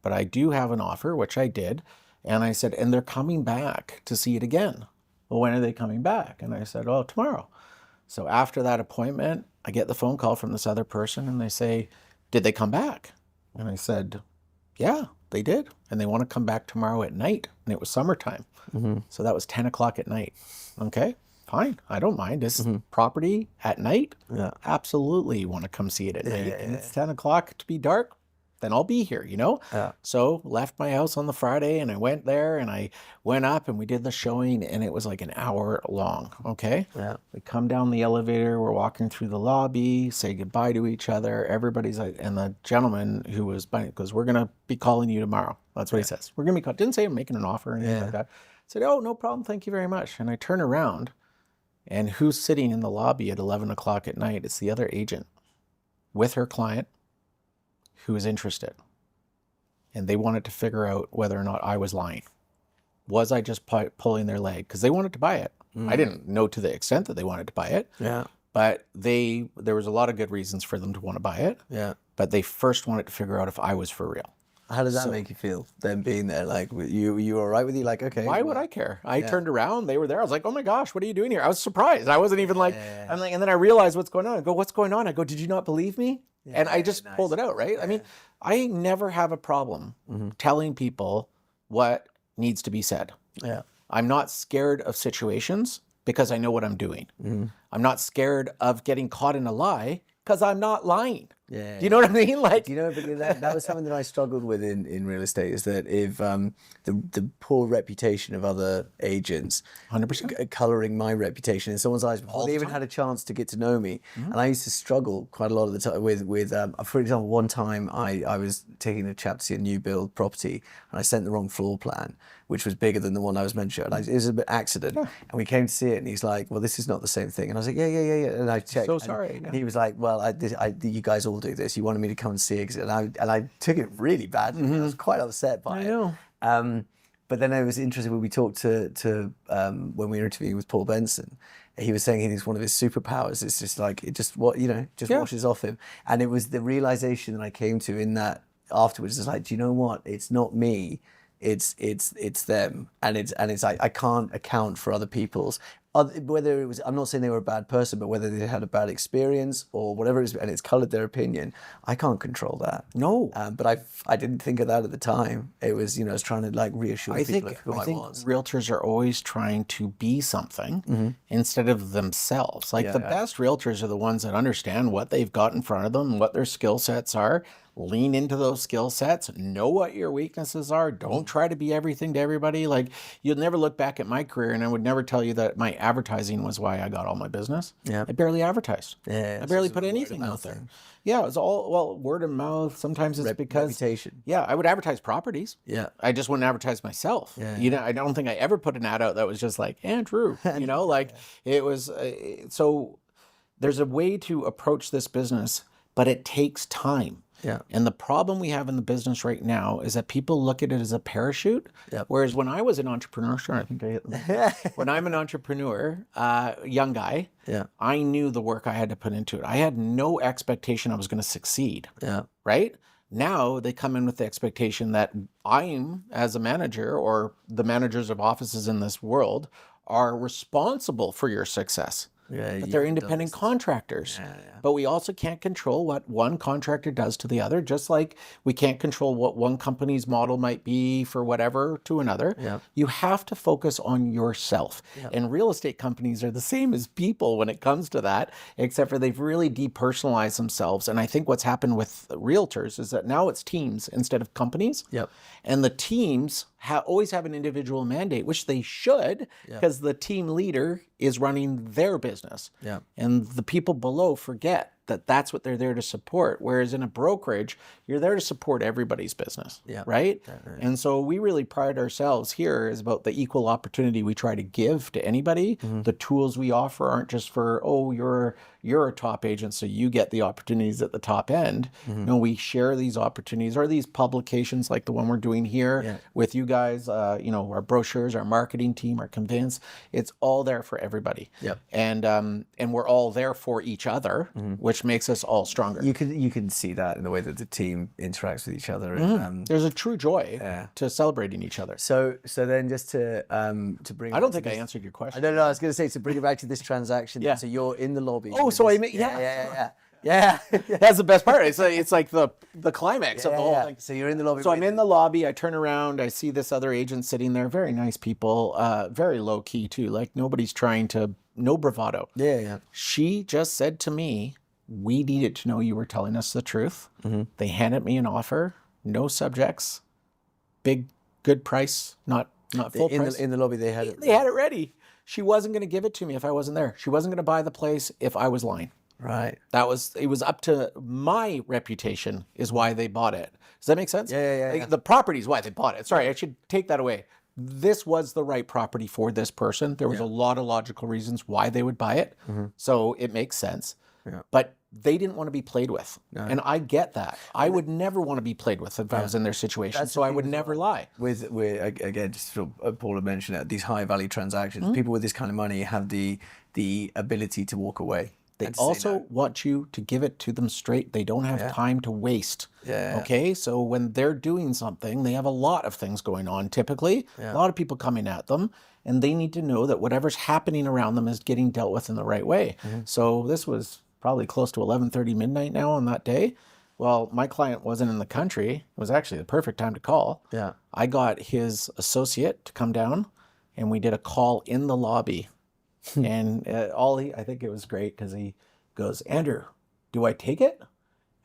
S2: but I do have an offer, which I did. And I said, and they're coming back to see it again. Well, when are they coming back? And I said, oh, tomorrow. So after that appointment, I get the phone call from this other person and they say, did they come back? And I said, yeah, they did. And they want to come back tomorrow at night. And it was summertime. So that was 10 o'clock at night. Okay, fine. I don't mind. This property at night, absolutely want to come see it at night. And it's 10 o'clock to be dark. then I'll be here, you know?
S1: Yeah.
S2: So left my house on the Friday and I went there and I went up and we did the showing and it was like an hour long. Okay.
S1: Yeah.
S2: We come down the elevator, we're walking through the lobby, say goodbye to each other. Everybody's like, and the gentleman who was buying goes, we're going to be calling you tomorrow. That's what he says. We're going to be didn't say I'm making an offer or anything like that. I said, oh, no problem. Thank you very much. And I turn around and who's sitting in the lobby at 11 o'clock at night? It's the other agent with her client who is interested. And they wanted to figure out whether or not I was lying. Was I just pulling their leg? Because they wanted to buy it. I didn't know to the extent that they wanted to buy it.
S1: Yeah.
S2: But there was a lot of good reasons for them to want to buy it.
S1: Yeah.
S2: But they first wanted to figure out if I was for real.
S1: How does that make you feel, them being there? Like, you all right with you? Like, okay.
S2: Why would I care? I turned around, they were there. I was like, oh my gosh, what are you doing here? I was surprised. I wasn't even like, I'm like, and then I realized what's going on. I go, what's going on? I go, did you not believe me? And I just pulled it out, right? I mean, I never have a problem telling people what needs to be said.
S1: Yeah.
S2: I'm not scared of situations because I know what I'm doing. I'm not scared of getting caught in a lie because I'm not lying.
S1: Yeah.
S2: Do you know what I mean? Like,
S1: you know, but that was something that I struggled with in real estate, is that if the poor reputation of other agents
S2: 100%
S1: coloring my reputation in someone's eyes before they even had a chance to get to know me. And I used to struggle quite a lot of the time with for example, one time I was taking a chap to see a new build property and I sent the wrong floor plan, which was bigger than the one I was meant to show. And it was a bit accident. And we came to see it and he's like, well, this is not the same thing. And I was like, yeah. And I checked.
S2: So sorry.
S1: And he was like, well, you guys all do this. You wanted me to come and see it. And I took it really badly. I was quite upset by it.
S2: I know.
S1: But then it was interesting when we talked to when we were interviewing with Paul Benson. He was saying it's one of his superpowers. It's just like washes off him. And it was the realization that I came to in that afterwards. It's like, do you know what? It's not me. It's them, and it's I can't account for other people's. Whether it was, I'm not saying they were a bad person, but whether they had a bad experience or whatever it is, and it's coloured their opinion, I can't control that.
S2: No.
S1: But I didn't think of that at the time. It was, I was trying to like reassure people of who I was.
S2: Realtors are always trying to be something instead of themselves. Like the best realtors are the ones that understand what they've got in front of them, what their skill sets are. Lean into those skill sets, know what your weaknesses are. Don't try to be everything to everybody. Like, you'll never look back at my career and I would never tell you that my advertising was why I got all my business. Yeah. I barely advertised. Yeah. I barely put anything out there. Yeah, it was all, well, word of mouth. Sometimes it's because
S1: reputation.
S2: Yeah, I would advertise properties.
S1: Yeah.
S2: I just wouldn't advertise myself. Yeah. I don't think I ever put an ad out that was just like, Andrew, like it was, so there's a way to approach this business, but it takes time.
S1: Yeah.
S2: And the problem we have in the business right now is that people look at it as a parachute. Yep. Whereas when I was an entrepreneur, I think I hit them. When I'm an entrepreneur, young guy, I knew the work I had to put into it. I had no expectation I was going to succeed. Yeah. Right? Now they come in with the expectation that I'm, as a manager, or the managers of offices in this world, are responsible for your success. Yeah, but they're independent contractors. But we also can't control what one contractor does to the other, just like we can't control what one company's model might be for whatever to another. You have to focus on yourself. And real estate companies are the same as people when it comes to that, except for they've really depersonalized themselves. And I think what's happened with realtors is that now it's teams instead of companies. And the teams always have an individual mandate, which they should, because the team leader is running their business. And the people below forget that that's what they're there to support. Whereas in a brokerage, you're there to support everybody's business, right? And so we really pride ourselves here is about the equal opportunity we try to give to anybody. The tools we offer aren't just for, oh, you're a top agent, so you get the opportunities at the top end. No, we share these opportunities, or these publications like the one we're doing here with you guys, our brochures, our marketing team, our conveyance. It's all there for everybody. And we're all there for each other, which makes us all stronger.
S1: You can see that in the way that the team interacts with each other.
S2: There's a true joy to celebrating each other.
S1: So then just to bring.
S2: I don't think I answered your question.
S1: No, I was going to say, to bring it back to this transaction. So you're in the lobby.
S2: Oh, so I mean, that's the best part. It's like the climax of the whole thing.
S1: So you're in the lobby.
S2: So I'm in the lobby. I turn around. I see this other agent sitting there. Very nice people. Very low key too. Like nobody's trying to. No bravado. She just said to me, we needed to know you were telling us the truth. They handed me an offer, no subjects, big, good price, not full price.
S1: In the lobby, they had it.
S2: They had it ready. She wasn't going to give it to me if I wasn't there. She wasn't going to buy the place if I was lying.
S1: Right.
S2: It was up to my reputation is why they bought it. Does that make sense?
S1: Yeah.
S2: The property is why they bought it. Sorry, I should take that away. This was the right property for this person. There was a lot of logical reasons why they would buy it. So it makes sense. Yeah. But they didn't want to be played with. No. And I get that. I would never want to be played with if I was in their situation. So I would never lie.
S1: With again, just Paul had mentioned it, these high value transactions, people with this kind of money have the ability to walk away.
S2: They also want you to give it to them straight. They don't have time to waste. Okay, so when they're doing something, they have a lot of things going on typically, a lot of people coming at them, and they need to know that whatever's happening around them is getting dealt with in the right way. So this was probably close to 11:30 midnight now on that day. Well, my client wasn't in the country. It was actually the perfect time to call. Yeah. I got his associate to come down, and we did a call in the lobby. And I think it was great because he goes, Andrew, do I take it?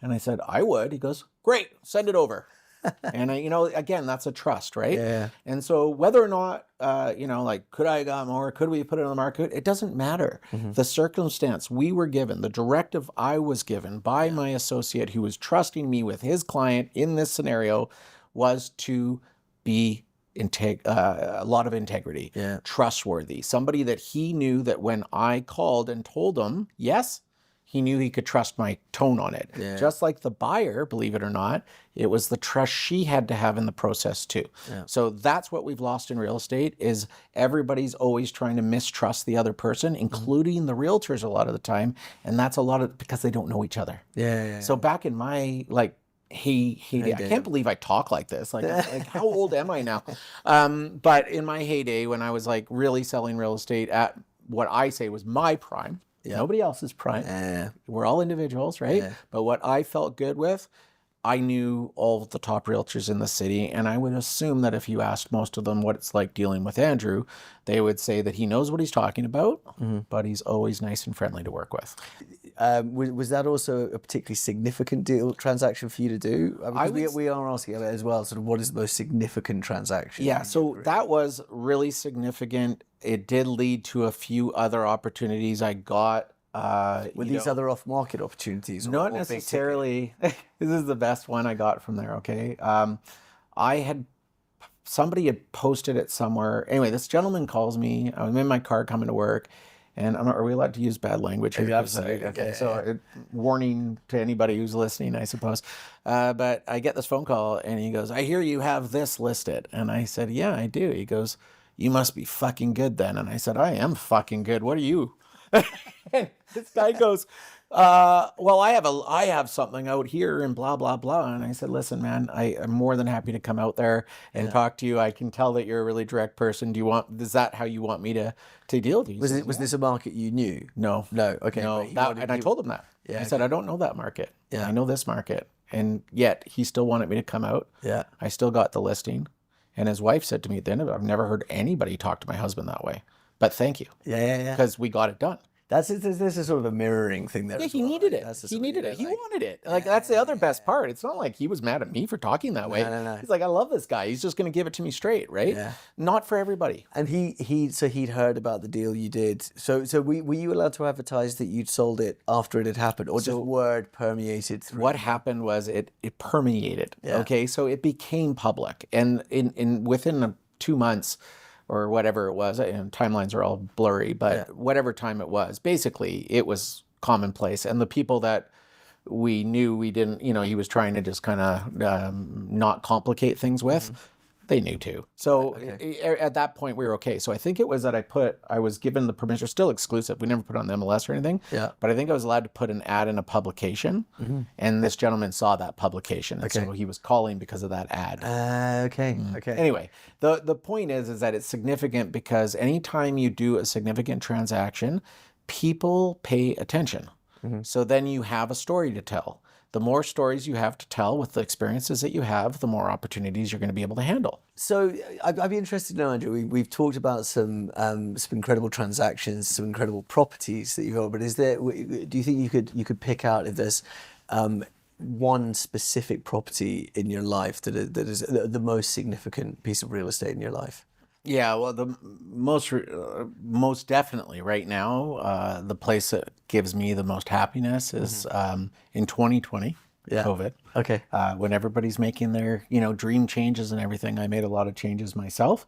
S2: And I said, I would. He goes, great, send it over. And again, that's a trust, right? Yeah. And so whether or not, could I have got more? Could we put it on the market? It doesn't matter. The circumstance we were given, the directive I was given by my associate who was trusting me with his client in this scenario was to be a lot of integrity, trustworthy, somebody that he knew that when I called and told him, yes, he knew he could trust my tone on it. Yeah. Just like the buyer, believe it or not, it was the trust she had to have in the process too. Yeah. So that's what we've lost in real estate is everybody's always trying to mistrust the other person, including the realtors a lot of the time. And that's because they don't know each other. Yeah. So back in my heyday, I can't believe I talk like this. Like how old am I now? But in my heyday, when I was really selling real estate at what I say was my prime, nobody else's prime. We're all individuals, right? Yeah. But what I felt good with, I knew all of the top realtors in the city, and I would assume that if you asked most of them what it's like dealing with Andrew, they would say that he knows what he's talking about, but he's always nice and friendly to work with.
S1: Was that also a particularly significant transaction for you to do? We are asking about it as well, sort of what is the most significant transaction?
S2: Yeah, so that was really significant. It did lead to a few other opportunities I got.
S1: Were these other off-market opportunities?
S2: Not necessarily. This is the best one I got from there, okay? Somebody had posted it somewhere. Anyway, this gentleman calls me. I'm in my car coming to work. And are we allowed to use bad language here?
S1: Absolutely.
S2: Okay. So warning to anybody who's listening, I suppose. But I get this phone call and he goes, I hear you have this listed. And I said, yeah, I do. He goes, you must be fucking good then. And I said, I am fucking good. What are you? And this guy goes, well, I have something out here and blah, blah, blah. And I said, listen, man, I am more than happy to come out there and talk to you. I can tell that you're a really direct person. Is that how you want me to deal with you?
S1: Was this a market you knew?
S2: No.
S1: Okay.
S2: No. And I told him that. Yeah, I said, I don't know that market. Yeah. I know this market. And yet he still wanted me to come out. Yeah. I still got the listing. And his wife said to me at the end of it, I've never heard anybody talk to my husband that way. But thank you. Yeah. Because we got it done.
S1: This is sort of a mirroring thing there.
S2: Yeah, he needed it. He needed it. He wanted it. That's the other best part. It's not like he was mad at me for talking that way. No. He's like, I love this guy. He's just going to give it to me straight, right? Yeah. Not for everybody.
S1: And he'd heard about the deal you did. So were you allowed to advertise that you'd sold it after it had happened, or just word permeated through?
S2: What happened was it permeated. Yeah. Okay, so it became public, and within 2 months. Or whatever it was, and timelines are all blurry, but whatever time it was, basically it was commonplace. And the people that we knew we didn't, he was trying to just kind of not complicate things with, they knew too. So at that point we were okay. So I think it was that I was given the permission, still exclusive. We never put on the MLS or anything. Yeah. But I think I was allowed to put an ad in a publication, and this gentleman saw that publication, and so he was calling because of that ad.
S1: Okay.
S2: Anyway, the point is that it's significant because anytime you do a significant transaction, people pay attention. So then you have a story to tell. the more stories you have to tell with the experiences that you have, the more opportunities you're going to be able to handle.
S1: So I'd be interested to know, Andrew, we've talked about some incredible transactions, some incredible properties that you've got, but do you think you could pick out if there's one specific property in your life that is the most significant piece of real estate in your life?
S2: Yeah, well, the most definitely right now, the place that gives me the most happiness is in 2020, COVID.
S1: Okay.
S2: When everybody's making their, dream changes and everything, I made a lot of changes myself.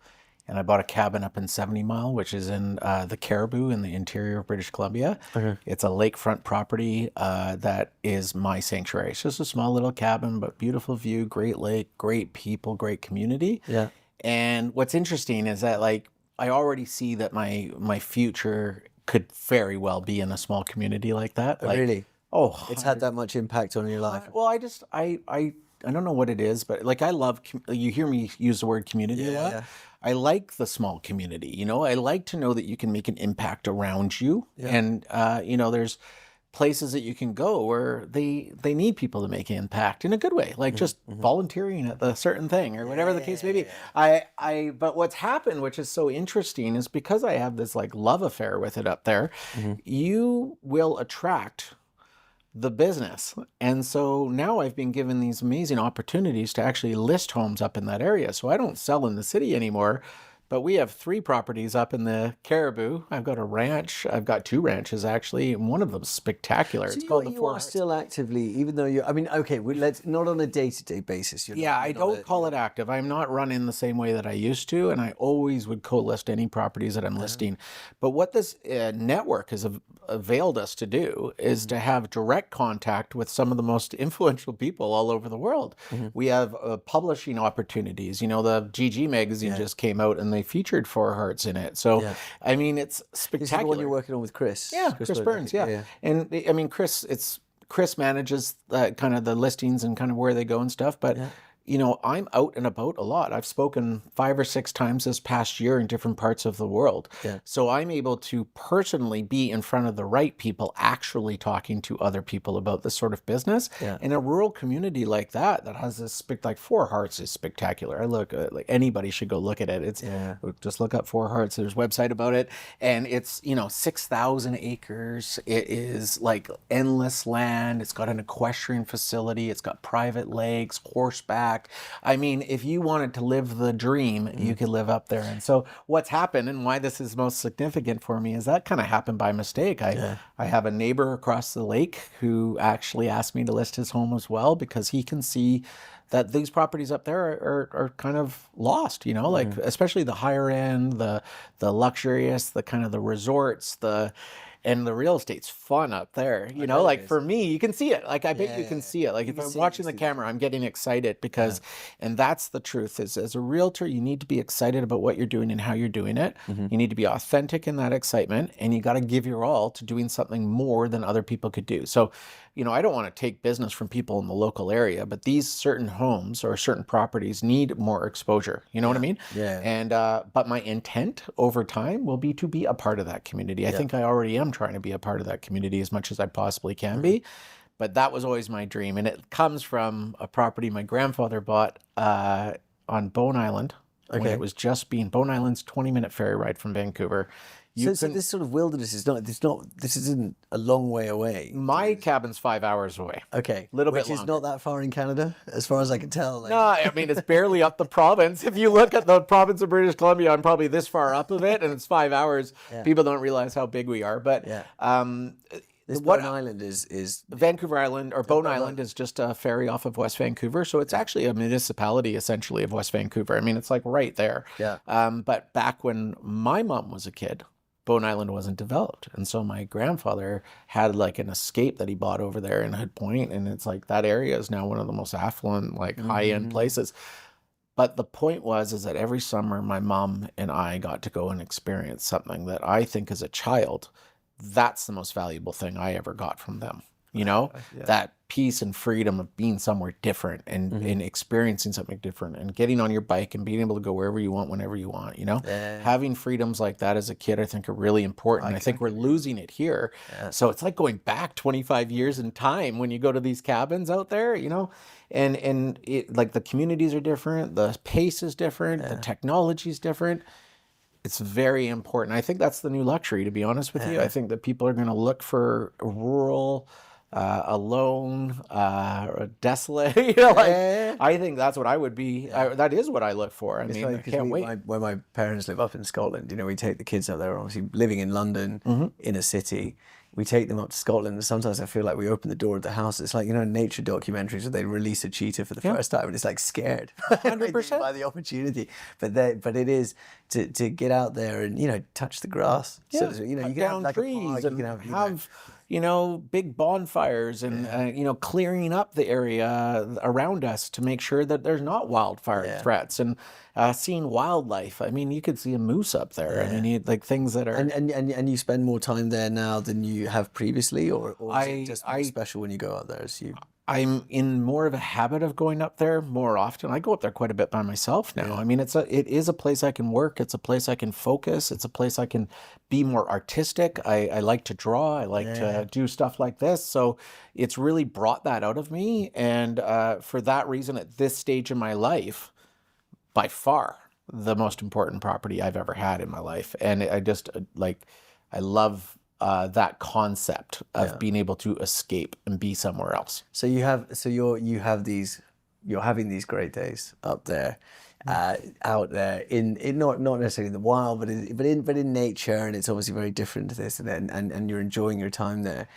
S2: And I bought a cabin up in 70 Mile, which is in the Caribou in the interior of British Columbia. Okay. It's a lakefront property that is my sanctuary. It's just a small little cabin, but beautiful view, great lake, great people, great community.
S1: Yeah.
S2: And what's interesting is that, like, I already see that my future could very well be in a small community like that.
S1: Like, really?
S2: Oh,
S1: it's had that much impact on your life.
S2: Well, I don't know what it is, but like I love. You hear me use the word community a lot. Yeah. I like the small community. I like to know that you can make an impact around you, and there's places that you can go where they need people to make an impact in a good way, like just volunteering at the certain thing or whatever the case may be. But what's happened, which is so interesting, is because I have this like love affair with it up there, you will attract the business. And so now I've been given these amazing opportunities to actually list homes up in that area. So I don't sell in the city anymore. But we have 3 properties up in the Caribou. I've got a ranch. I've got 2 ranches, actually, and one of them's spectacular.
S1: So
S2: it's called the
S1: Four Hearts. Still actively, even though let's not on a day-to-day basis.
S2: I don't call it active. I'm not running the same way that I used to, and I always would co-list any properties that I'm listing. But what this network has availed us to do is to have direct contact with some of the most influential people all over the world. We have publishing opportunities. The GG magazine just came out, and they featured 4 Hearts in it. So, I mean, it's spectacular.
S1: This is the one you're working on with Chris.
S2: Yeah, Chris Burns, yeah. And I mean, Chris manages kind of the listings and kind of where they go and stuff. But, I'm out and about a lot. I've spoken 5 or 6 times this past year in different parts of the world. Yeah. So I'm able to personally be in front of the right people, actually talking to other people about this sort of business. Yeah. In a rural community like that has this like 4 Hearts is spectacular. I look like anybody should go look at it. It's just look up 4 Hearts. There's a website about it, and it's 6,000 acres. It is like endless land. It's got an equestrian facility. It's got private lakes, horseback. I mean, if you wanted to live the dream, you could live up there. And so what's happened and why this is most significant for me is that kind of happened by mistake. I have a neighbor across the lake who actually asked me to list his home as well because he can see that these properties up there are kind of lost, like especially the higher end, the luxurious, the kind of the resorts, and the real estate's fun up there, like for me, you can see it. Like, I bet you can see it. Like if I'm watching the camera, I'm getting excited because, and that's the truth is as a realtor, you need to be excited about what you're doing and how you're doing it. You need to be authentic in that excitement, and you got to give your all to doing something more than other people could do. So, I don't want to take business from people in the local area, but these certain homes or certain properties need more exposure. You know what I mean?
S1: Yeah.
S2: And, but my intent over time will be to be a part of that community. I think I already am trying to be a part of that community as much as I possibly can be. But that was always my dream. And it comes from a property my grandfather bought on Bone Island. When it was just Bone Island's 20-minute ferry ride from Vancouver.
S1: So this sort of wilderness this isn't a long way away.
S2: My cabin's 5 hours away.
S1: Okay.
S2: Little bit
S1: longer. Which is not that far in Canada, as far as I can tell.
S2: No, I mean, it's barely up the province. If you look at the province of British Columbia, I'm probably this far up of it, and it's 5 hours. People don't realize how big we are. But
S1: this Bone Island is
S2: Vancouver Island, or Bone Island is just a ferry off of West Vancouver. So it's actually a municipality, essentially, of West Vancouver. I mean, it's like right there.
S1: Yeah.
S2: But back when my mom was a kid, Bone Island wasn't developed. And so my grandfather had like an escape that he bought over there in Hood Point. And it's like that area is now one of the most affluent, like high-end places. But the point is that every summer my mom and I got to go and experience something that I think as a child, that's the most valuable thing I ever got from them. you know,
S1: Yeah.
S2: that peace and freedom of being somewhere different and experiencing something different and getting on your bike and being able to go wherever you want, whenever you want, you know, having freedoms like that as a kid, I think are really important. I think we're losing it here. So it's like going back 25 years in time when you go to these cabins out there, you know, and it, like the communities are different, the pace is different, the technology is different. It's very important. I think that's the new luxury, to be honest with you. I think that people are going to look for rural, alone, desolate. You know, like I think that's what I would be. That is what I look for. I mean, I can't wait.
S1: Where my parents live up in Scotland, you know, we take the kids up there. Obviously, living in London, in a city, we take them up to Scotland. And sometimes I feel like we open the door of the house. It's like, you know, nature documentaries where they release a cheetah for the first time, and it's like scared
S2: 100%
S1: by the opportunity. But it is to get out there and, you know, touch the grass.
S2: Yeah.
S1: So, you know, you can
S2: down
S1: have like
S2: trees
S1: a park,
S2: and
S1: you can
S2: have you know, big bonfires and, you know, clearing up the area around us to make sure that there's not wildfire threats and seeing wildlife. I mean, you could see a moose up there. I mean, like things that are...
S1: And you spend more time there now than you have previously, or is it just more special when you go out there?
S2: I'm in more of a habit of going up there more often. I go up there quite a bit by myself now. I mean, it is a place I can work. It's a place I can focus. It's a place I can be more artistic. I like to draw. I like to do stuff like this. So it's really brought that out of me. And for that reason, at this stage in my life, by far the most important property I've ever had in my life. And I just I love that concept of being able to escape and be somewhere else.
S1: So you're having these great days up there, out there in not necessarily in the wild, but in nature, and it's obviously very different to this, and you're enjoying your time there.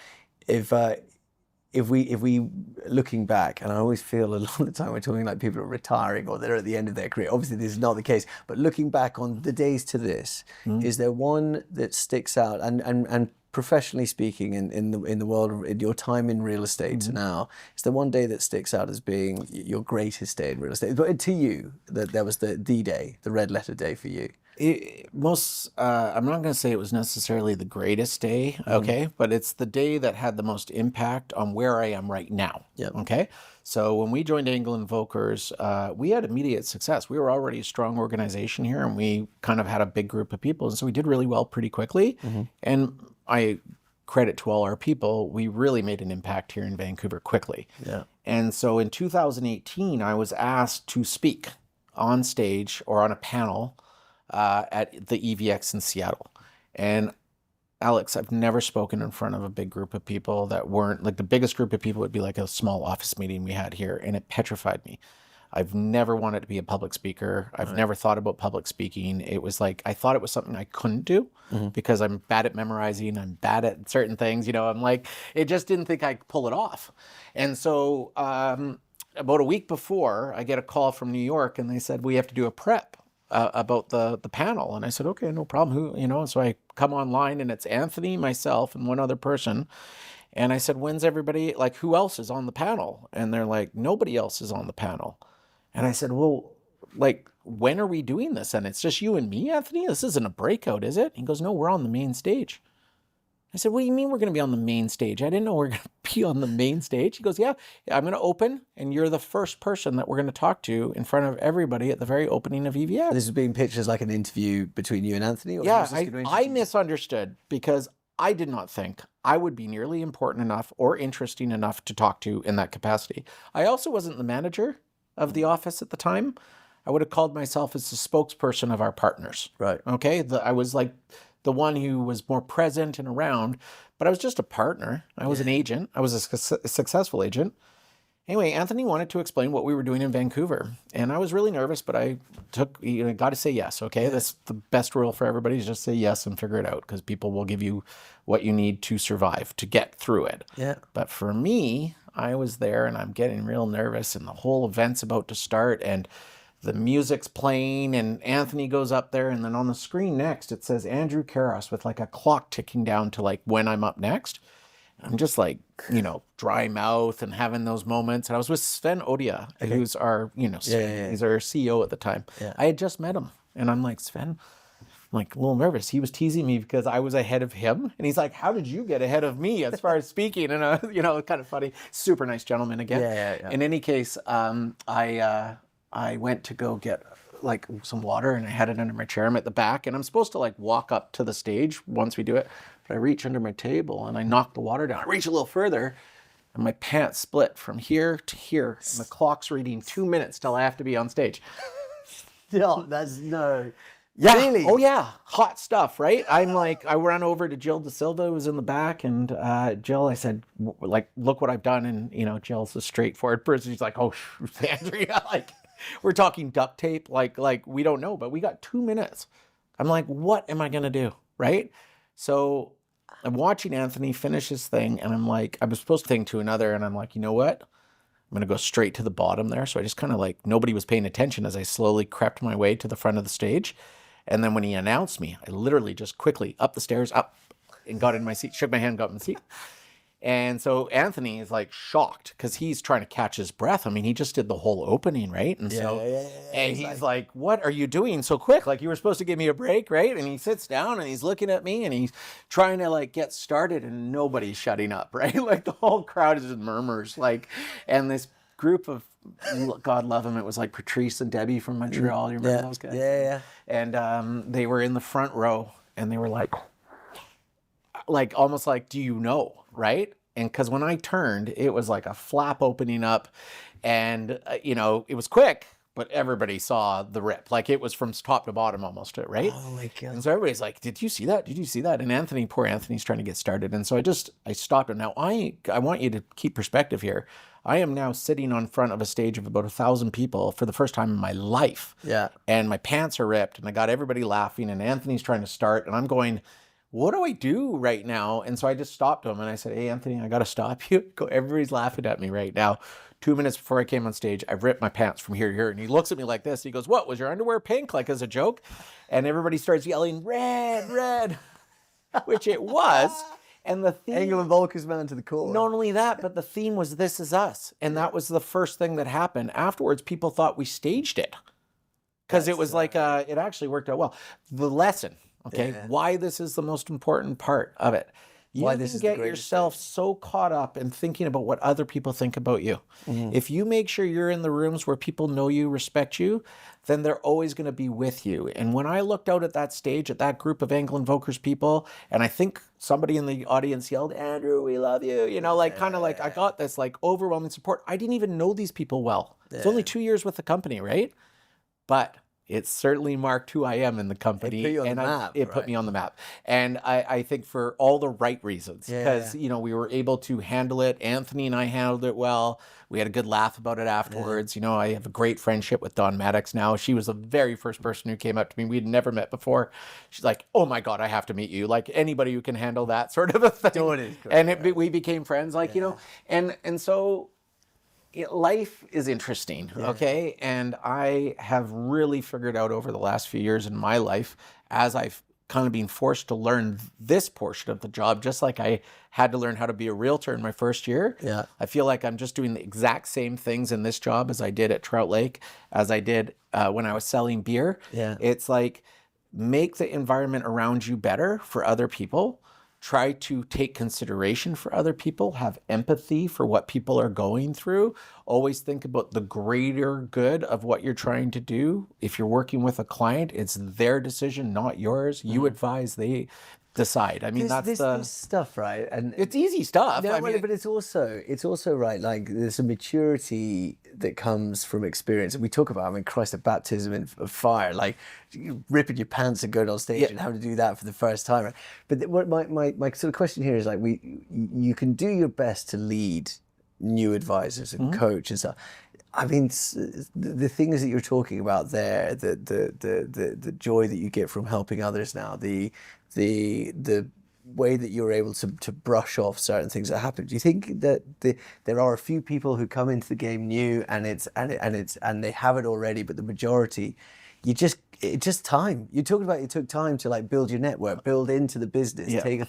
S1: If we looking back, and I always feel a lot of the time we're talking like people are retiring or they're at the end of their career. Obviously, this is not the case. But looking back on the days to this, is there one that sticks out? And professionally speaking, in the world of in your time in real estate now, is there one day that sticks out as being your greatest day in real estate? But to you, that was the day, the red letter day for you.
S2: I'm not going to say it was necessarily the greatest day, okay, but it's the day that had the most impact on where I am right now. Okay, so when we joined Engel Völkers, we had immediate success. We were already a strong organization here, and we kind of had a big group of people, and so we did really well pretty quickly. And I credit to all our people, we really made an impact here in Vancouver quickly. And so in 2018, I was asked to speak on stage or on a panel at the EVX in Seattle. And Alex, I've never spoken in front of a big group of people that weren't, like the biggest group of people would be like a small office meeting we had here, and it petrified me. I've never wanted to be a public speaker. I've never thought about public speaking. It was like, I thought it was something I couldn't do because I'm bad at memorizing. I'm bad at certain things, you know, I'm like, it just didn't think I could pull it off. And so about a week before, I get a call from New York, and they said, we have to do a prep about the panel. And I said, okay, no problem. Who, you know, so I come online, and it's Anthony, myself, and one other person. And I said, when's everybody, like, who else is on the panel? And they're like, nobody else is on the panel. And I said, well, like, when are we doing this? And it's just you and me, Anthony? This isn't a breakout, is it? He goes, no, we're on the main stage. I said, what do you mean we're going to be on the main stage? I didn't know we were going to be on the main stage. He goes, yeah, I'm going to open, and you're the first person that we're going to talk to in front of everybody at the very opening of EVX.
S1: This is being pitched as like an interview between you and Anthony? Or
S2: yeah, I misunderstood because I did not think I would be nearly important enough or interesting enough to talk to in that capacity. I also wasn't the manager of the office at the time. I would have called myself as the spokesperson of our partners.
S1: Right.
S2: Okay. I was like the one who was more present and around, but I was just a partner. I was an agent. I was a successful agent. Anyway, Anthony wanted to explain what we were doing in Vancouver, and I was really nervous, but I got to say yes. Okay. That's the best rule for everybody, is just say yes and figure it out, because people will give you what you need to survive, to get through it.
S1: Yeah.
S2: But for me, I was there, and I'm getting real nervous, and the whole event's about to start, and the music's playing, and Anthony goes up there, and then on the screen next, it says Andrew Carros with like a clock ticking down to like when I'm up next. I'm just like, you know, dry mouth and having those moments. And I was with Sven Odia, who's our, you know, he's our CEO at the time. I had just met him, and I'm like, Sven, I'm like a little nervous. He was teasing me because I was ahead of him. And he's like, how did you get ahead of me as far as speaking? And, kind of funny. Super nice gentleman again.
S1: Yeah.
S2: In any case, I went to go get like some water and I had it under my chair. I'm at the back and I'm supposed to like walk up to the stage once we do it. But I reach under my table and I knock the water down. I reach a little further and my pants split from here to here. And the clock's reading 2 minutes till I have to be on stage.
S1: No, that's no.
S2: Yeah.
S1: Really?
S2: Oh yeah. Hot stuff, right? I'm like, I ran over to Jill De Silva, who was in the back, and Jill, I said, like, look what I've done. And Jill's a straightforward person. She's like, oh, Andrea, like, we're talking duct tape, like we don't know, but we got 2 minutes. I'm like, what am I gonna do, right? So I'm watching Anthony finish his thing, and I'm like, I was supposed to think to another, and I'm like, you know what? I'm going to go straight to the bottom there. So I just kind of like, nobody was paying attention as I slowly crept my way to the front of the stage. And then when he announced me, I literally just quickly up the stairs, up, and got in my seat, shook my hand, got in the seat. And so Anthony is like shocked because he's trying to catch his breath. I mean, he just did the whole opening, right? And and he's like, what are you doing so quick? Like, you were supposed to give me a break, right? And he sits down and he's looking at me and he's trying to like get started and nobody's shutting up, right? Like the whole crowd is in murmurs, like, and this group of, God love them, it was like Patrice and Debbie from Montreal. You remember those guys?
S1: Yeah.
S2: And they were in the front row and they were like almost like, do you know? Right? And because when I turned, it was like a flap opening up and, it was quick, but everybody saw the rip. Like it was from top to bottom almost, right?
S1: Oh my God.
S2: And so everybody's like, did you see that? Did you see that? And poor Anthony's trying to get started. And so I stopped him. Now I want you to keep perspective here. I am now sitting on front of a stage of about 1,000 people for the first time in my life.
S1: Yeah. And
S2: my pants are ripped and I got everybody laughing and Anthony's trying to start and I'm going, what do I do right now? And so I just stopped him and I said, hey, Anthony, I got to stop you. Everybody's laughing at me right now. 2 minutes before I came on stage, I ripped my pants from here to here. And he looks at me like this. He goes, what, was your underwear pink? Like as a joke? And everybody starts yelling, red, red, which it was. And the theme,
S1: Engel Völkers man to the core.
S2: Not only that, but the theme was This Is Us. And that was the first thing that happened. Afterwards, people thought we staged it. Because it was like, it actually worked out well. The lesson. Okay, why this is the most important part of it. You can get yourself so caught up in thinking about what other people think about you. Mm-hmm. If you make sure you're in the rooms where people know you, respect you, then they're always going to be with you. And when I looked out at that stage, at that group of Engel Völkers people, and I think somebody in the audience yelled, Andrew, we love you. Kind of like I got this like overwhelming support. I didn't even know these people well. It's only 2 years with the company, right? But it certainly marked who I am in the company. It put me on the map. And I think for all the right reasons. Because, we were able to handle it. Anthony and I handled it well. We had a good laugh about it afterwards. Yeah. I have a great friendship with Dawn Maddox now. She was the very first person who came up to me. We'd never met before. She's like, oh my God, I have to meet you. Like anybody who can handle that sort of a thing. We became friends, and so life is interesting, okay? And I have really figured out over the last few years in my life, as I've kind of been forced to learn this portion of the job, just like I had to learn how to be a realtor in my first year. Yeah. I feel like I'm just doing the exact same things in this job as I did at Trout Lake, as I did when I was selling beer. Yeah. It's like, make the environment around you better for other people. Try to take consideration for other people, have empathy for what people are going through. Always think about the greater good of what you're trying to do. If you're working with a client, it's their decision, not yours. You advise, they decide. I mean, this
S1: stuff, right? And
S2: it's easy stuff.
S1: No, but it's also right. Like there's a maturity that comes from experience. And we talk about, Christ, a baptism of fire, like ripping your pants and going on stage and having to do that for the first time. Right? But what my sort of question here is like, you can do your best to lead new advisors and coach and stuff. I mean, the things that you're talking about there, the joy that you get from helping others now, the way that you're able to brush off certain things that happen. Do you think that there are a few people who come into the game new and they have it already, but the majority, it just time. You talked about it took time to like build your network, build into the business, take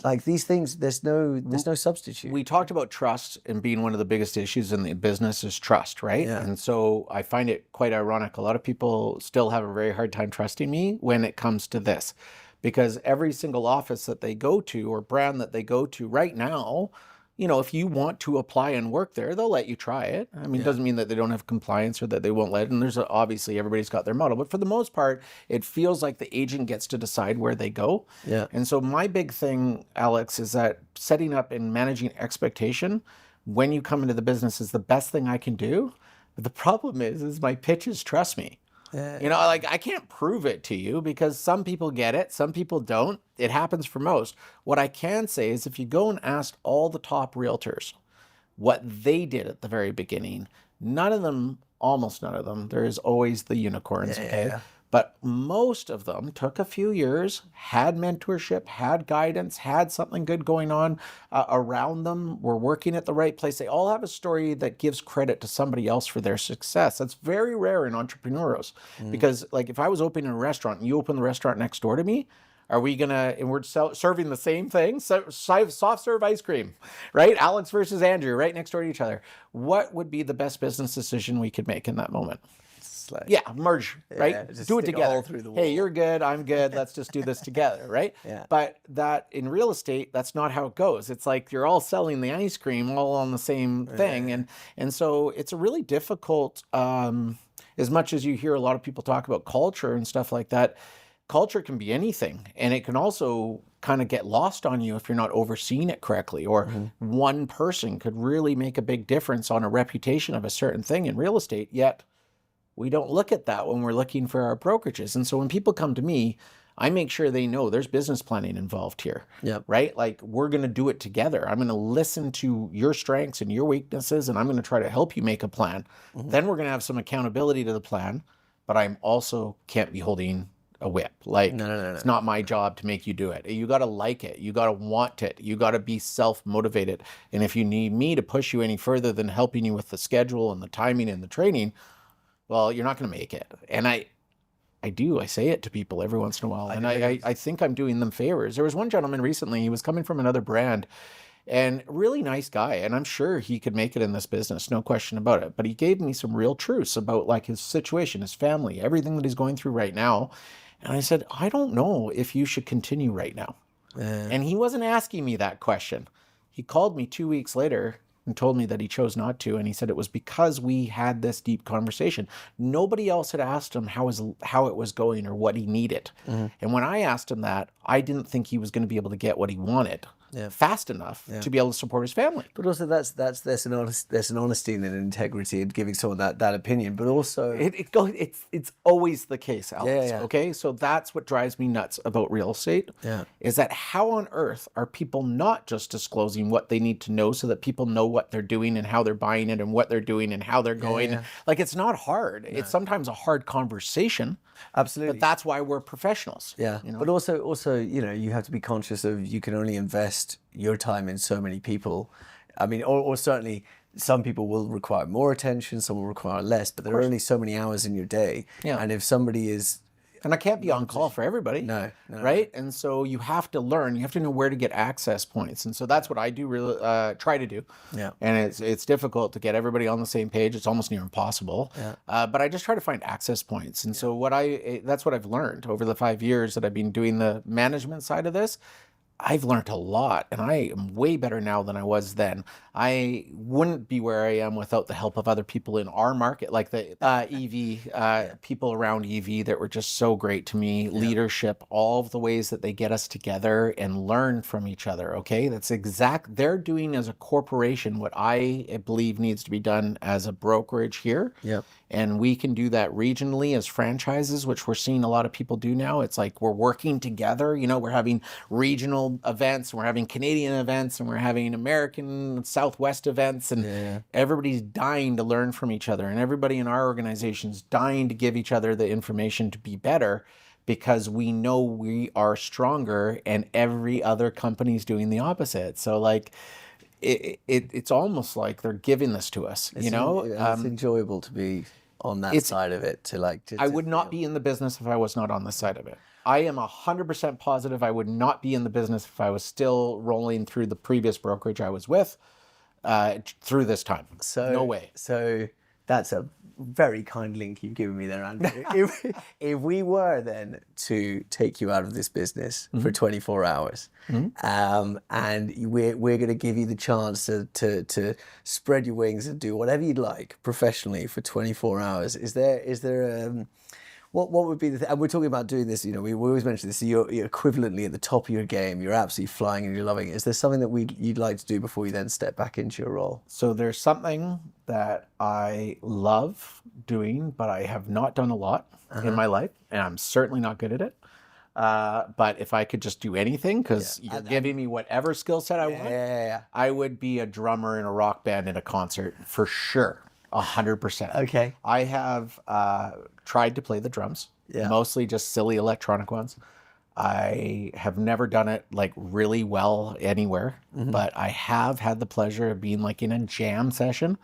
S1: like these things. There's no substitute.
S2: We talked about trust and being one of the biggest issues in the business is trust, right?
S1: Yeah.
S2: And so I find it quite ironic. A lot of people still have a very hard time trusting me when it comes to this, because every single office that they go to or brand that they go to right now, you know, if you want to apply and work there, they'll let you try it. I mean, it doesn't mean that they don't have compliance or that they won't let it. And there's obviously everybody's got their model, but for the most part, it feels like the agent gets to decide where they go.
S1: Yeah.
S2: And so my big thing, Alex, is that setting up and managing expectation when you come into the business is the best thing I can do. But the problem is my pitch is trust me. You know, like I can't prove it to you because some people get it, some people don't. It happens for most. What I can say is if you go and ask all the top realtors what they did at the very beginning, none of them, almost none of them, there is always the unicorns, okay? But most of them took a few years, had mentorship, had guidance, had something good going on around them, were working at the right place. They all have a story that gives credit to somebody else for their success. That's very rare in entrepreneurs because like if I was opening a restaurant and you open the restaurant next door to me, are we gonna, and we're serving the same thing, soft serve ice cream, right? Alex versus Andrew, right next door to each other. What would be the best business decision we could make in that moment? Like, merge, right? Do it together. Hey, you're good, I'm good. Let's just do this together, right? But that in real estate, that's not how it goes. It's like you're all selling the ice cream all on the same thing. And so it's a really difficult, as much as you hear a lot of people talk about culture and stuff like that, culture can be anything. And it can also kind of get lost on you if you're not overseeing it correctly, or one person could really make a big difference on a reputation of a certain thing in real estate, yet we don't look at that when we're looking for our brokerages. And so when people come to me, I make sure they know there's business planning involved here, right? Like we're going to do it together. I'm going to listen to your strengths and your weaknesses, and I'm going to try to help you make a plan. Then we're going to have some accountability to the plan, but I'm also can't be holding a whip. Like it's not my job to make you do it. You got to like it. You got to want it. You got to be self-motivated. And if you need me to push you any further than helping you with the schedule and the timing and the training, well, you're not going to make it. And I say it to people every once in a while. And I think I'm doing them favors. There was one gentleman recently, he was coming from another brand and really nice guy. And I'm sure he could make it in this business, no question about it. But he gave me some real truths about like his situation, his family, everything that he's going through right now. And I said, I don't know if you should continue right now. And he wasn't asking me that question. He called me 2 weeks later and told me that he chose not to. And he said it was because we had this deep conversation. Nobody else had asked him how it was going or what he needed. And when I asked him that, I didn't think he was going to be able to get what he wanted fast enough to be able to support his family.
S1: But also there's an honesty and an integrity in giving someone that opinion. But also
S2: it's always the case, Alex. Okay, so that's what drives me nuts about real estate. Is that how on earth are people not just disclosing what they need to know so that people know what they're doing and how they're buying it and what they're doing and how they're going? Like it's not hard. No. It's sometimes a hard conversation.
S1: Absolutely.
S2: But that's why we're professionals.
S1: You know? But also, you know, you have to be conscious of you can only invest your time in so many people. I mean, or certainly some people will require more attention, some will require less, but there are only so many hours in your day. And if somebody is...
S2: And I can't be on call for everybody.
S1: No.
S2: Right? And so you have to learn. You have to know where to get access points. And so that's what I do. Really try to do. And it's difficult to get everybody on the same page. It's almost near impossible. But I just try to find access points. And so that's what I've learned over the 5 years that I've been doing the management side of this. I've learned a lot, and I am way better now than I was then. I wouldn't be where I am without the help of other people in our market, like the EV, people around EV that were just so great to me, leadership, all of the ways that they get us together and learn from each other, okay? They're doing as a corporation what I believe needs to be done as a brokerage here. And we can do that regionally as franchises, which we're seeing a lot of people do now. It's like we're working together. You know, we're having regional events, and we're having Canadian events, and we're having American Southwest events, and everybody's dying to learn from each other. And everybody in our organization's dying to give each other the information to be better because we know we are stronger and every other company's doing the opposite. So like, it's almost like they're giving this to us, you know?
S1: It's enjoyable to be on that side of it to like?
S2: I would not be in the business if I was not on this side of it. I am 100% positive I would not be in the business if I was still rolling through the previous brokerage I was with through this time.
S1: So
S2: no way.
S1: So that's a very kind link you've given me there, Andrew. if we were then to take you out of this business for 24 hours, and we're going to give you the chance to spread your wings and do whatever you'd like professionally for 24 hours, is there what would be the thing? And we're talking about doing this, we always mention this, you're equivalently at the top of your game, you're absolutely flying and you're loving it. Is there something that you'd like to do before you then step back into your role?
S2: So there's something that I love doing, but I have not done a lot in my life, and I'm certainly not good at it. But if I could just do anything, because you're giving me whatever skill set I want, I would be a drummer in a rock band in a concert for sure. 100%.
S1: Okay.
S2: I have tried to play the drums, mostly just silly electronic ones. I have never done it like really well anywhere, but I have had the pleasure of being like in a jam session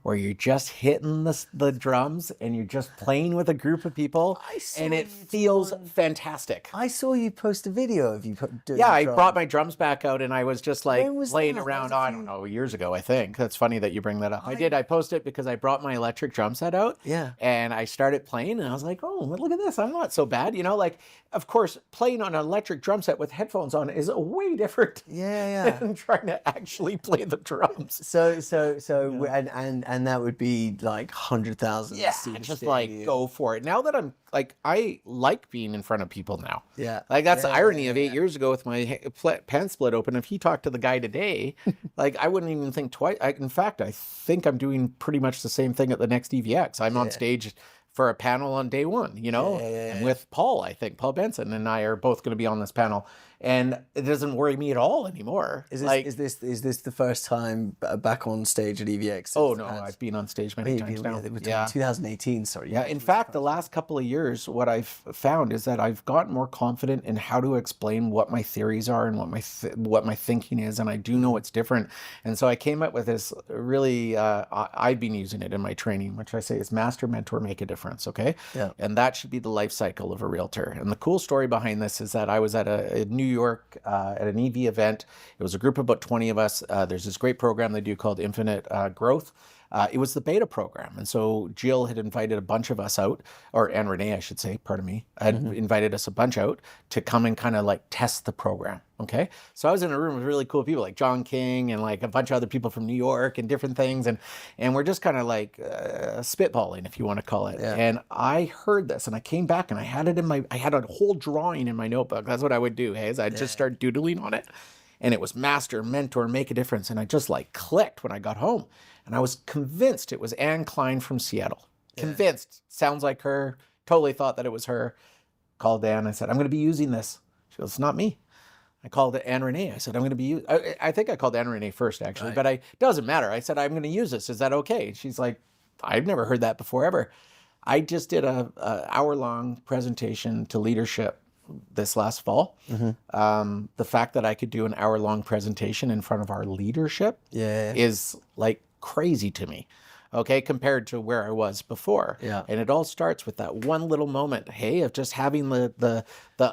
S2: where you're just hitting the drums and you're just playing with a group of people, and it feels fantastic.
S1: I saw you post a video of you doing
S2: I brought my drums back out and I was just like playing around,
S1: I
S2: don't know, years ago, I think. That's funny that you bring that up. I posted it because I brought my electric drum set out and I started playing and I was like, oh, look at this. I'm not so bad. Like, of course, playing on an electric drum set with headphones on is way different than trying to actually play the drums.
S1: So and that would be like 100,000.
S2: Just like go for it. Now that I'm like, I like being in front of people now. Like that's the irony of 8 years ago with my pen split open. If he talked to the guy today, like I wouldn't even think twice. In fact, I think I'm doing pretty much the same thing at the next EVX. I'm on stage for a panel on day one, and with Paul, I think Paul Benson and I are both going to be on this panel, and it doesn't worry me at all anymore.
S1: Is this the first time back on stage at EVX?
S2: Oh no, I've been on stage many times now.
S1: 2018, sorry.
S2: Yeah, in fact, the last couple of years, what I've found is that I've gotten more confident in how to explain what my theories are and what my thinking is, and I do know it's different. And so I came up with this really, I've been using it in my training, which I say is master, mentor, make a difference. Okay.
S1: Yeah.
S2: And that should be the life cycle of a realtor. And the cool story behind this is that I was at in New York at an EV event. It was a group of about 20 of us. There's this great program they do called Infinite Growth. It was the beta program. And so Jill had invited a bunch of us out, and Renee, I should say, pardon me, had invited us a bunch out to come and kind of like test the program. Okay. So I was in a room with really cool people like John King and like a bunch of other people from New York and different things. And we're just kind of like spitballing, if you want to call it.
S1: Yeah.
S2: And I heard this and I came back and I had a whole drawing in my notebook. That's what I would do. Hey, I'd just start doodling on it. And it was master, mentor, make a difference. And I just like clicked when I got home. And I was convinced it was Anne Klein from Seattle. Convinced. Sounds like her. Totally thought that it was her. Called Anne. I said, I'm going to be using this. She goes, it's not me. I called Anne Renee. I said, I'm going to be I think I called Anne Renee first, actually. But it doesn't matter. I said, I'm going to use this. Is that okay? She's like, I've never heard that before ever. I just did a hour-long presentation to leadership this last fall. The fact that I could do an hour-long presentation in front of our leadership is like crazy to me, okay, compared to where I was before. And it all starts with that one little moment, hey, of just having the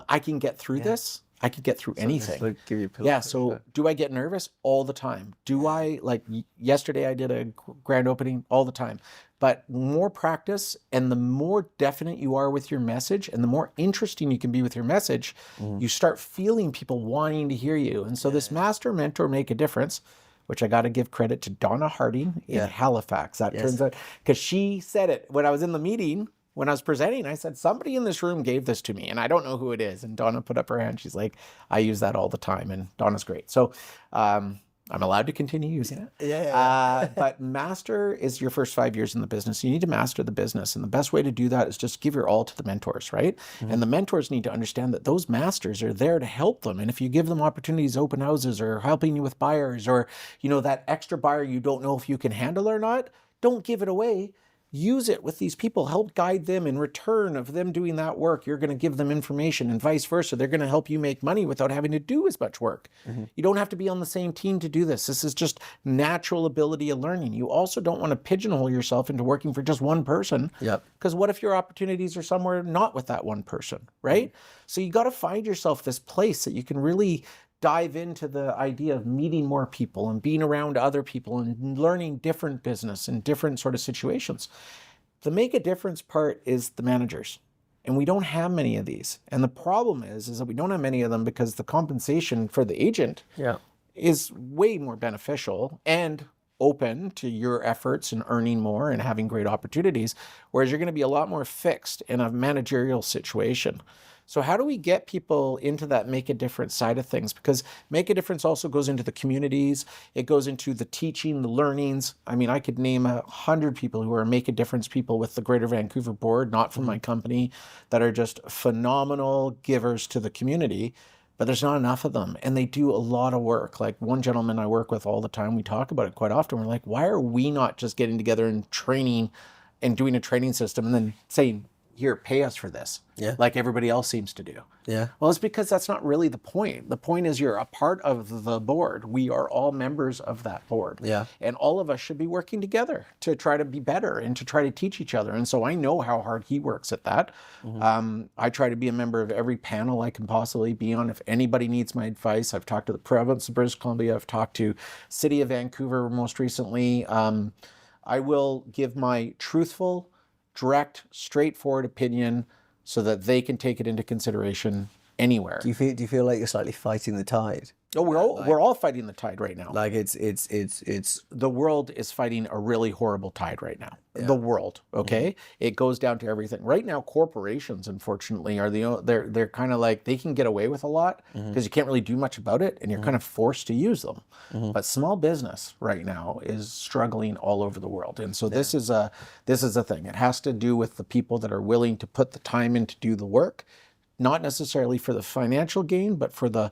S2: I can get through this. I could get through anything.
S1: Give you a pillow.
S2: So do I get nervous? All the time. Do I, like yesterday I did a grand opening? All the time. But more practice, and the more definite you are with your message and the more interesting you can be with your message, you start feeling people wanting to hear you. And so this master, mentor, make a difference, which I got to give credit to Donna Harding in Halifax. That turns out, because she said it when I was in the meeting, when I was presenting, I said, somebody in this room gave this to me and I don't know who it is. And Donna put up her hand. She's like, I use that all the time. And Donna's great. So I'm allowed to continue using it. But master is your first 5 years in the business. You need to master the business. And the best way to do that is just give your all to the mentors, right? And the mentors need to understand that those masters are there to help them. And if you give them opportunities, open houses, or helping you with buyers, or, that extra buyer you don't know if you can handle or not, don't give it away. use it with these people, help guide them. In return of them doing that work, you're going to give them information, and vice versa. They're going to help you make money without having to do as much work. You don't have to be on the same team to do this. This is just natural ability of learning. You also don't want to pigeonhole yourself into working for just one person.
S1: Yep.
S2: Because what if your opportunities are somewhere not with that one person, right? So you got to find yourself this place that you can really dive into the idea of meeting more people and being around other people and learning different business and different sort of situations. The make a difference part is the managers. And we don't have many of these. And the problem is that we don't have many of them because the compensation for the agent is way more beneficial and open to your efforts and earning more and having great opportunities, whereas you're going to be a lot more fixed in a managerial situation. So how do we get people into that make a difference side of things? Because make a difference also goes into the communities. It goes into the teaching, the learnings. I mean, I could name 100 people who are make a difference people with the Greater Vancouver Board, not from my company, that are just phenomenal givers to the community. But there's not enough of them, and they do a lot of work. Like one gentleman I work with all the time, we talk about it quite often. We're like, why are we not just getting together and training and doing a training system and then saying, here, pay us for this, like everybody else seems to do? Well, it's because that's not really the point. The point is you're a part of the board. We are all members of that board. And all of us should be working together to try to be better and to try to teach each other. And so I know how hard he works at that. I try to be a member of every panel I can possibly be on. If anybody needs my advice, I've talked to the province of British Columbia. I've talked to City of Vancouver most recently. I will give my truthful, direct, straightforward opinion so that they can take it into consideration anywhere.
S1: Do you feel like you're slightly fighting the tide?
S2: Oh, we're all fighting the tide right now.
S1: Like it's
S2: the world is fighting a really horrible tide right now. The world, okay? It goes down to everything. Right now, corporations, unfortunately, are they're kind of like, they can get away with a lot because you can't really do much about it, and you're kind of forced to use them. But small business right now is struggling all over the world, and so this is a thing. It has to do with the people that are willing to put the time in to do the work. Not necessarily for the financial gain, but for the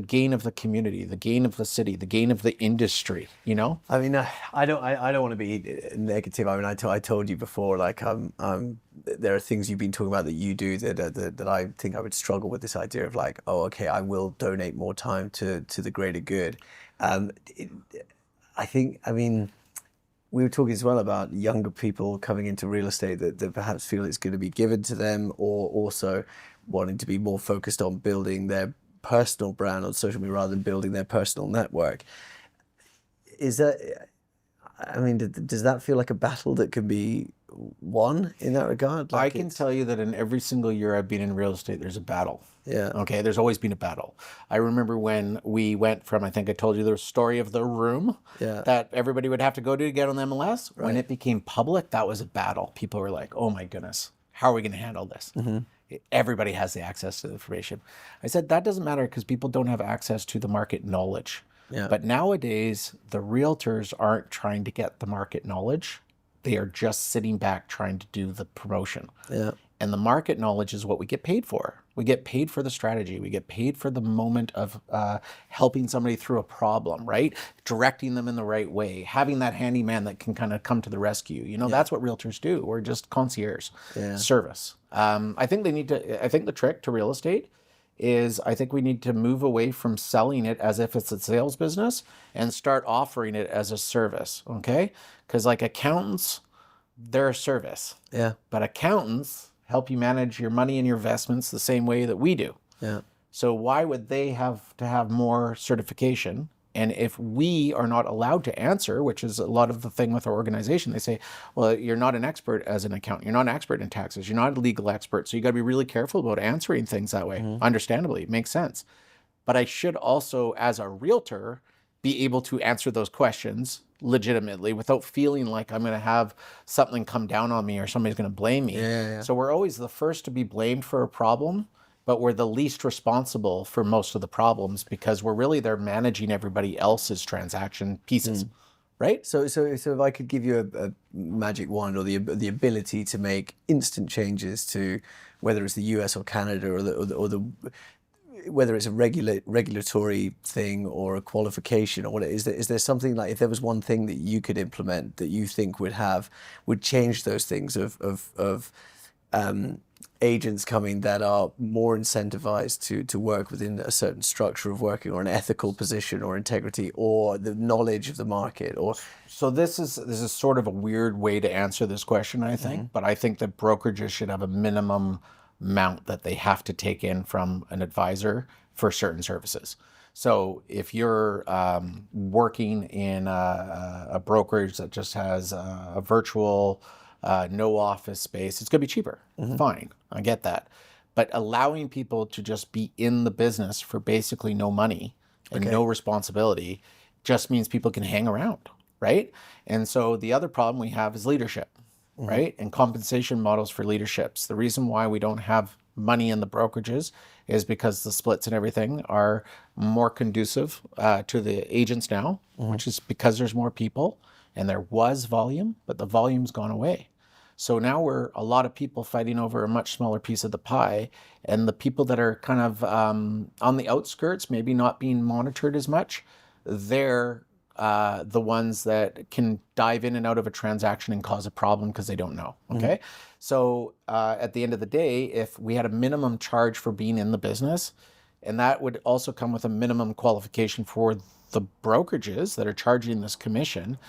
S2: gain of the community, the gain of the city, the gain of the industry, you know?
S1: I mean, I don't want to be negative. I mean, I told you before, like, there are things you've been talking about that you do that I think I would struggle with, this idea of like, oh, okay, I will donate more time to the greater good. I mean, we were talking as well about younger people coming into real estate that perhaps feel it's going to be given to them, or also wanting to be more focused on building their personal brand on social media rather than building their personal network. Is that, I mean, does that feel like a battle that can be won in that regard? Like
S2: I can tell you that in every single year I've been in real estate, there's a battle. Okay, there's always been a battle. I remember when we went from, I think I told you the story of the room that everybody would have to go to get on the MLS. When it became public, that was a battle. People were like, oh my goodness, how are we going to handle this? Everybody has the access to the information. I said, that doesn't matter because people don't have access to the market knowledge. But nowadays, the realtors aren't trying to get the market knowledge. They are just sitting back trying to do the promotion. And the market knowledge is what we get paid for. We get paid for the strategy. We get paid for the moment of helping somebody through a problem, right? Directing them in the right way, having that handyman that can kind of come to the rescue. You know, that's what realtors do. We're just concierge service. I think the trick to real estate is I think we need to move away from selling it as if it's a sales business and start offering it as a service, okay? Because like accountants, they're a service. But accountants help you manage your money and your investments the same way that we do. So why would they have to have more certification? And if we are not allowed to answer, which is a lot of the thing with our organization, they say, well, you're not an expert as an accountant. You're not an expert in taxes. You're not a legal expert. So you got to be really careful about answering things that way. Understandably, it makes sense. But I should also, as a realtor, be able to answer those questions legitimately without feeling like I'm going to have something come down on me or somebody's going to blame me. So we're always the first to be blamed for a problem, but we're the least responsible for most of the problems because we're really there managing everybody else's transaction pieces, right?
S1: So if I could give you a magic wand or the ability to make instant changes to whether it's the US or Canada or the whether it's a regulatory thing or a qualification or what is there something like, if there was one thing that you could implement that you think would change those things of agents coming that are more incentivized to work within a certain structure of working, or an ethical position or integrity or the knowledge of the market? Or
S2: so this is sort of a weird way to answer this question, I think, but I think that brokerages should have a minimum amount that they have to take in from an advisor for certain services. So if you're working in a brokerage that just has a virtual no office space, it's going to be cheaper. Fine, I get that. But allowing people to just be in the business for basically no money and no responsibility just means people can hang around, right? And so the other problem we have is leadership, right? And compensation models for leaderships. The reason why we don't have money in the brokerages is because the splits and everything are more conducive to the agents now, which is because there's more people and there was volume, but the volume's gone away. So now we're a lot of people fighting over a much smaller piece of the pie, and the people that are kind of on the outskirts, maybe not being monitored as much, they're the ones that can dive in and out of a transaction and cause a problem because they don't know. Okay. So at the end of the day, if we had a minimum charge for being in the business, and that would also come with a minimum qualification for the brokerages that are charging this commission,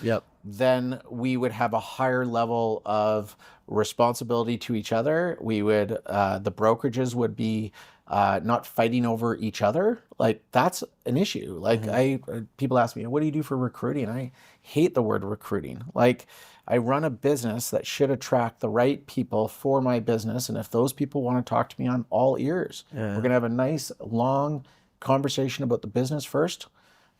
S2: then we would have a higher level of responsibility to each other. We would, the brokerages would be not fighting over each other. Like, that's an issue. Like, people ask me, what do you do for recruiting? I hate the word recruiting. Like, I run a business that should attract the right people for my business. And if those people want to talk to me, I'm all ears. We're going to have a nice, long conversation about the business first.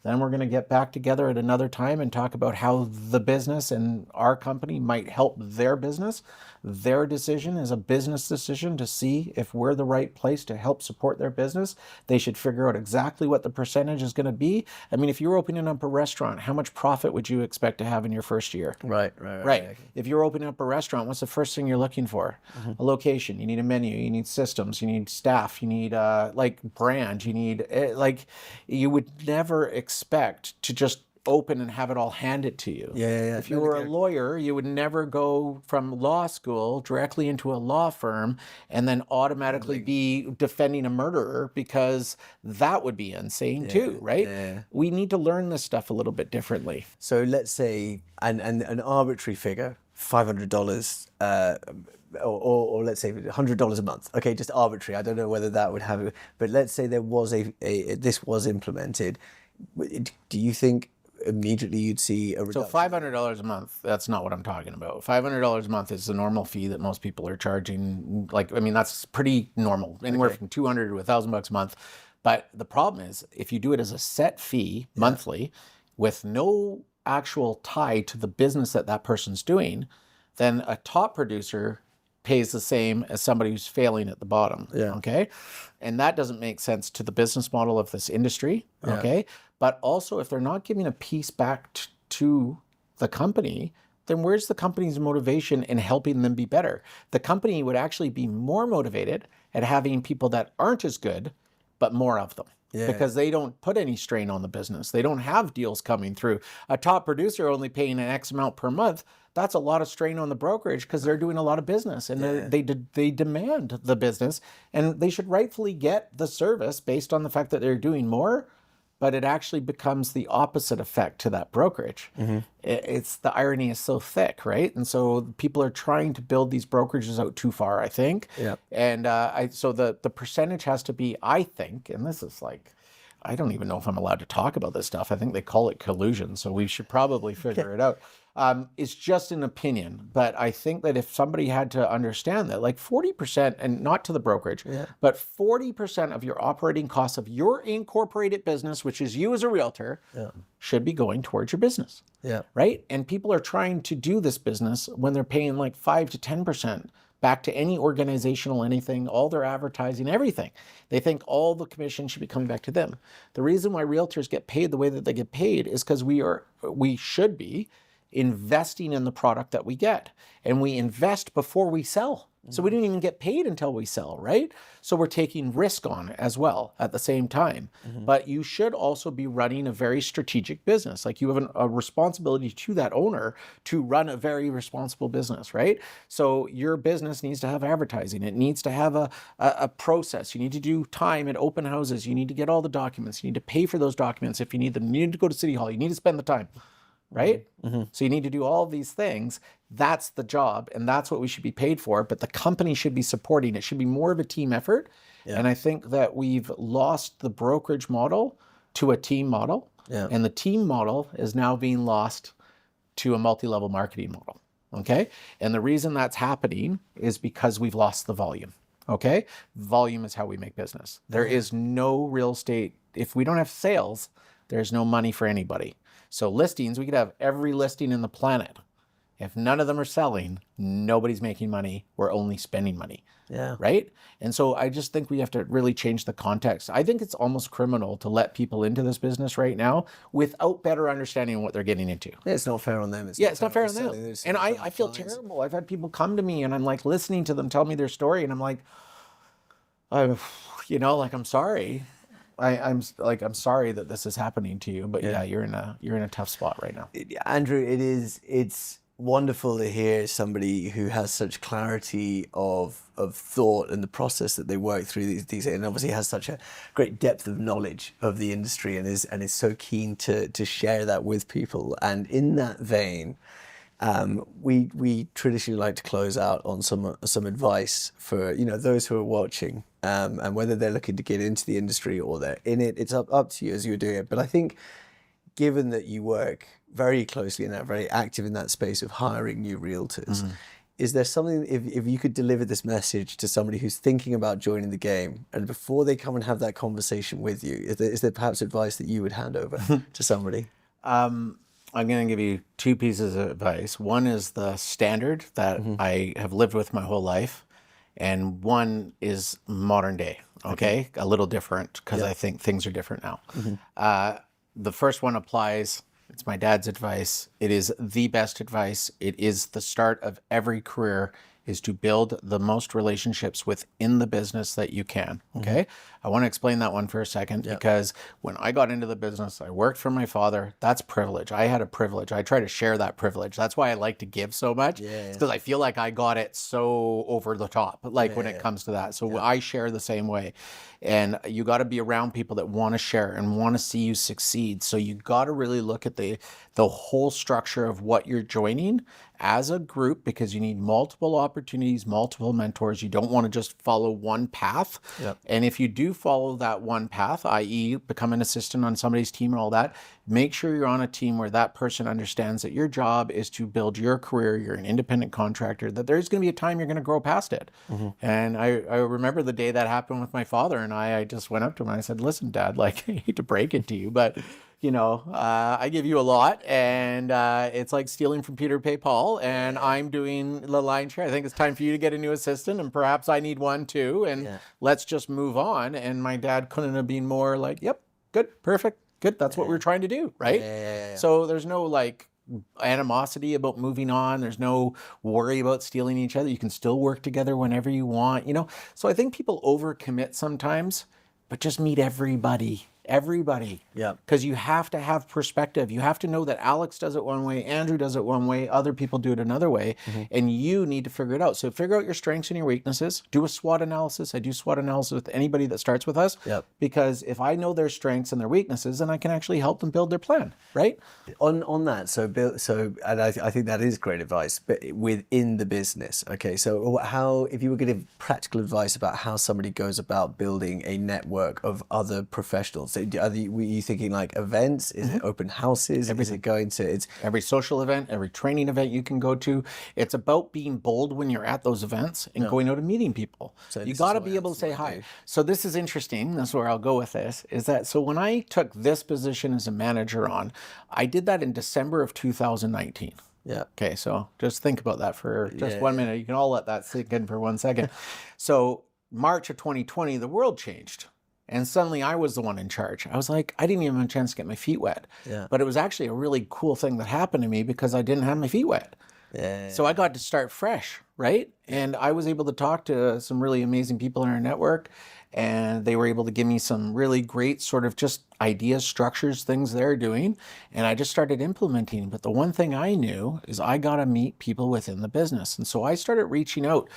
S2: Then we're going to get back together at another time and talk about how the business and our company might help their business. Their decision is a business decision to see if we're the right place to help support their business. They should figure out exactly what the percentage is going to be. I mean, if you're opening up a restaurant, how much profit would you expect to have in your first year?
S1: Right.
S2: Okay. If you're opening up a restaurant, what's the first thing you're looking for? A location. You need a menu. You need systems. You need staff. You need like brand. You need like, you would never expect to just open and have it all handed to you. If you were a lawyer, you would never go from law school directly into a law firm and then automatically be defending a murderer, because that would be insane too, right? We need to learn this stuff a little bit differently.
S1: So let's say an arbitrary figure, $500, or let's say $100 a month. Okay, just arbitrary. I don't know whether that would have, but let's say there was this was implemented. Do you think immediately you'd see a reduction?
S2: So $500 a month, that's not what I'm talking about. $500 a month is the normal fee that most people are charging. Like, I mean, that's pretty normal, anywhere from $200 to $1,000 a month. But the problem is, if you do it as a set fee monthly with no actual tie to the business that person's doing, then a top producer pays the same as somebody who's failing at the bottom. Okay. And that doesn't make sense to the business model of this industry. Okay. But also, if they're not giving a piece back to the company, then where's the company's motivation in helping them be better? The company would actually be more motivated at having people that aren't as good, but more of them. Because they don't put any strain on the business. They don't have deals coming through. A top producer only paying an X amount per month, that's a lot of strain on the brokerage, because they're doing a lot of business and they demand the business, and they should rightfully get the service based on the fact that they're doing more. But it actually becomes the opposite effect to that brokerage. It's the irony is so thick, right? And so people are trying to build these brokerages out too far, I think. And so the percentage has to be, I think, and this is like, I don't even know if I'm allowed to talk about this stuff. I think they call it collusion, so we should probably figure it out. It's just an opinion, but I think that if somebody had to understand that, like 40%, and not to the brokerage, but 40% of your operating costs of your incorporated business, which is you as a realtor, should be going towards your business. Right? And people are trying to do this business when they're paying like 5 to 10% back to any organizational anything, all their advertising, everything. They think all the commission should be coming back to them. The reason why realtors get paid the way that they get paid is because we should be investing in the product that we get. And we invest before we sell. So we don't even get paid until we sell, right? So we're taking risk on it as well at the same time. But you should also be running a very strategic business. Like you have a responsibility to that owner to run a very responsible business, right? So your business needs to have advertising. It needs to have a process. You need to do time at open houses. You need to get all the documents. You need to pay for those documents if you need them. You need to go to City Hall. You need to spend the time. Right? So you need to do all of these things. That's the job, and that's what we should be paid for. But the company should be supporting. It should be more of a team effort. And I think that we've lost the brokerage model to a team model. And the team model is now being lost to a multi-level marketing model. Okay? And the reason that's happening is because we've lost the volume. Okay? Volume is how we make business. There is no real estate. If we don't have sales, there's no money for anybody. So listings, we could have every listing in the planet. If none of them are selling, nobody's making money. We're only spending money. Right? And so I just think we have to really change the context. I think it's almost criminal to let people into this business right now without better understanding what they're getting into.
S1: It's not fair on them.
S2: It's not fair on them. And I feel terrible. I've had people come to me and I'm like listening to them tell me their story and I'm like, I'm sorry. I'm sorry that this is happening to you, but you're in a tough spot right now.
S1: Andrew, it's wonderful to hear somebody who has such clarity of thought and the process that they work through these and obviously has such a great depth of knowledge of the industry and is so keen to share that with people. And in that vein, we traditionally like to close out on some advice for those who are watching, and whether they're looking to get into the industry or they're in it. It's up to you as you're doing it. But I think, given that you work very closely in that, very active in that space of hiring new realtors, is there something, if you could deliver this message to somebody who's thinking about joining the game, and before they come and have that conversation with you, is there perhaps advice that you would hand over to somebody?
S2: I'm going to give you two pieces of advice. One is the standard that I have lived with my whole life, and one is modern day, okay? A little different because I think things are different now. The first one applies. It's my dad's advice. It is the best advice. It is the start of every career, is to build the most relationships within the business that you can, okay? I want to explain that one for a second because when I got into the business, I worked for my father. That's privilege. I had a privilege. I try to share that privilege. That's why I like to give so much. It's because I feel like I got it so over the top, when it comes to that. So I share the same way. And you got to be around people that want to share and want to see you succeed. So you got to really look at the whole structure of what you're joining as a group, because you need multiple opportunities, multiple mentors. You don't want to just follow one path. And if you do follow that one path, i.e. become an assistant on somebody's team and all that, make sure you're on a team where that person understands that your job is to build your career. You're an independent contractor, that there's going to be a time you're going to grow past it. And I remember the day that happened with my father and I just went up to him and I said, listen, Dad, I hate to break it to you, but I give you a lot, and it's like stealing from Peter to pay Paul, and I'm doing the lion's share. I think it's time for you to get a new assistant, and perhaps I need one too, and let's just move on. And my dad couldn't have been more like, yep, good, perfect, good. That's what we're trying to do, right? So there's no animosity about moving on. There's no worry about stealing each other. You can still work together whenever you want, So I think people overcommit sometimes, but just meet everybody. Because you have to have perspective. You have to know that Alex does it one way, Andrew does it one way, other people do it another way, and you need to figure it out. So figure out your strengths and your weaknesses. Do a SWOT analysis. I do SWOT analysis with anybody that starts with us, because if I know their strengths and their weaknesses, then I can actually help them build their plan, right?
S1: On that, and I think that is great advice, but within the business, okay? So if you were going to give practical advice about how somebody goes about building a network of other professionals, so were you thinking like events? Is it open houses? Is it going to
S2: every social event, every training event you can go to? It's about being bold when you're at those events and going out and meeting people. So you got to be able to say hi. So this is interesting. That's where I'll go with this. Is that so? When I took this position as a manager I did that in December of 2019. Okay. So just think about that for just 1 minute. You can all let that sink in for 1 second. So March of 2020, the world changed. And suddenly I was the one in charge. I was like, I didn't even have a chance to get my feet wet.
S1: Yeah.
S2: But it was actually a really cool thing that happened to me because I didn't have my feet wet.
S1: Yeah.
S2: So I got to start fresh, right? And I was able to talk to some really amazing people in our network, and they were able to give me some really great sort of just ideas, structures, things they're doing, and I just started implementing. But the one thing I knew is I got to meet people within the business. And so I started reaching out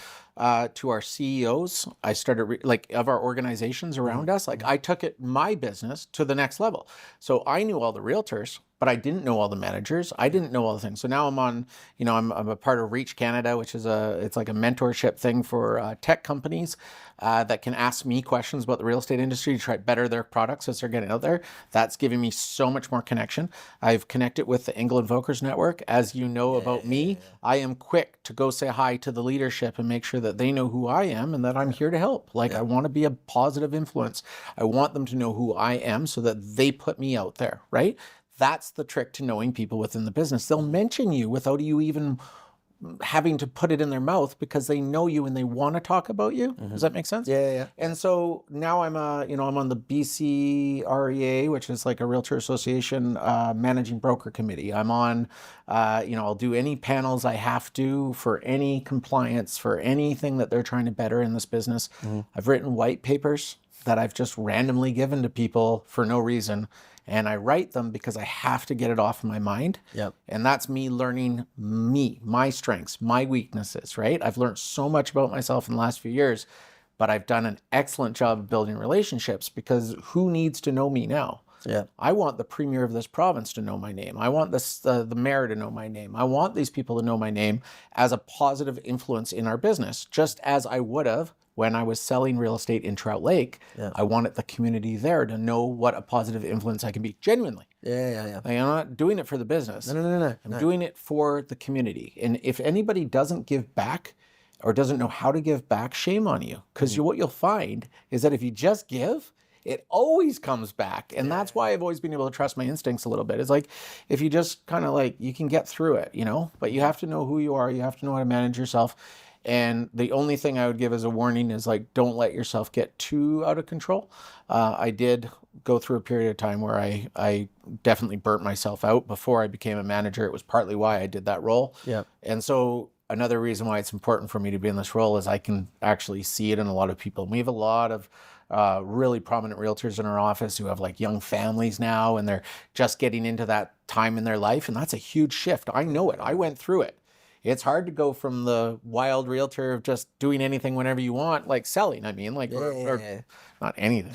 S2: to our CEOs. I started of our organizations around us. Like I took my business to the next level. So I knew all the realtors, but I didn't know all the managers. I didn't know all the things. So now I'm on, I'm a part of Reach Canada, which is it's like a mentorship thing for tech companies that can ask me questions about the real estate industry to try to better their products as they're getting out there. That's giving me so much more connection. I've connected with the Engel Völkers Network. As you know about me, I am quick to go say hi to the leadership and make sure that they know who I am and that I'm here to help. Like I want to be a positive influence. I want them to know who I am so that they put me out there, right? That's the trick to knowing people within the business. They'll mention you without you even having to put it in their mouth because they know you and they want to talk about you. Does that make sense?
S1: Yeah.
S2: And so now I'm I'm on the BC REA, which is like a realtor association managing broker committee. I'm on, I'll do any panels I have to for any compliance, for anything that they're trying to better in this business. I've written white papers that I've just randomly given to people for no reason. And I write them because I have to get it off my mind.
S1: Yep.
S2: And that's me learning my strengths, my weaknesses, right? I've learned so much about myself in the last few years, but I've done an excellent job of building relationships because who needs to know me now?
S1: Yeah.
S2: I want the premier of this province to know my name. I want the mayor to know my name. I want these people to know my name as a positive influence in our business, just as I would have when I was selling real estate in Trout Lake.
S1: Yeah.
S2: I wanted the community there to know what a positive influence I can be, genuinely.
S1: Yeah.
S2: Like, I'm not doing it for the business.
S1: No.
S2: I'm doing it for the community. And if anybody doesn't give back or doesn't know how to give back, shame on you. Because what you'll find is that if you just give, it always comes back. And that's why I've always been able to trust my instincts a little bit. It's like, if you just kind of you can get through it, but you have to know who you are. You have to know how to manage yourself. And the only thing I would give as a warning is don't let yourself get too out of control. I did go through a period of time where I definitely burnt myself out before I became a manager. It was partly why I did that role.
S1: Yeah.
S2: And so another reason why it's important for me to be in this role is I can actually see it in a lot of people. And we have a lot of really prominent realtors in our office who have young families now, and they're just getting into that time in their life. And that's a huge shift. I know it. I went through it. It's hard to go from the wild realtor of just doing anything whenever you want, selling, or not anything,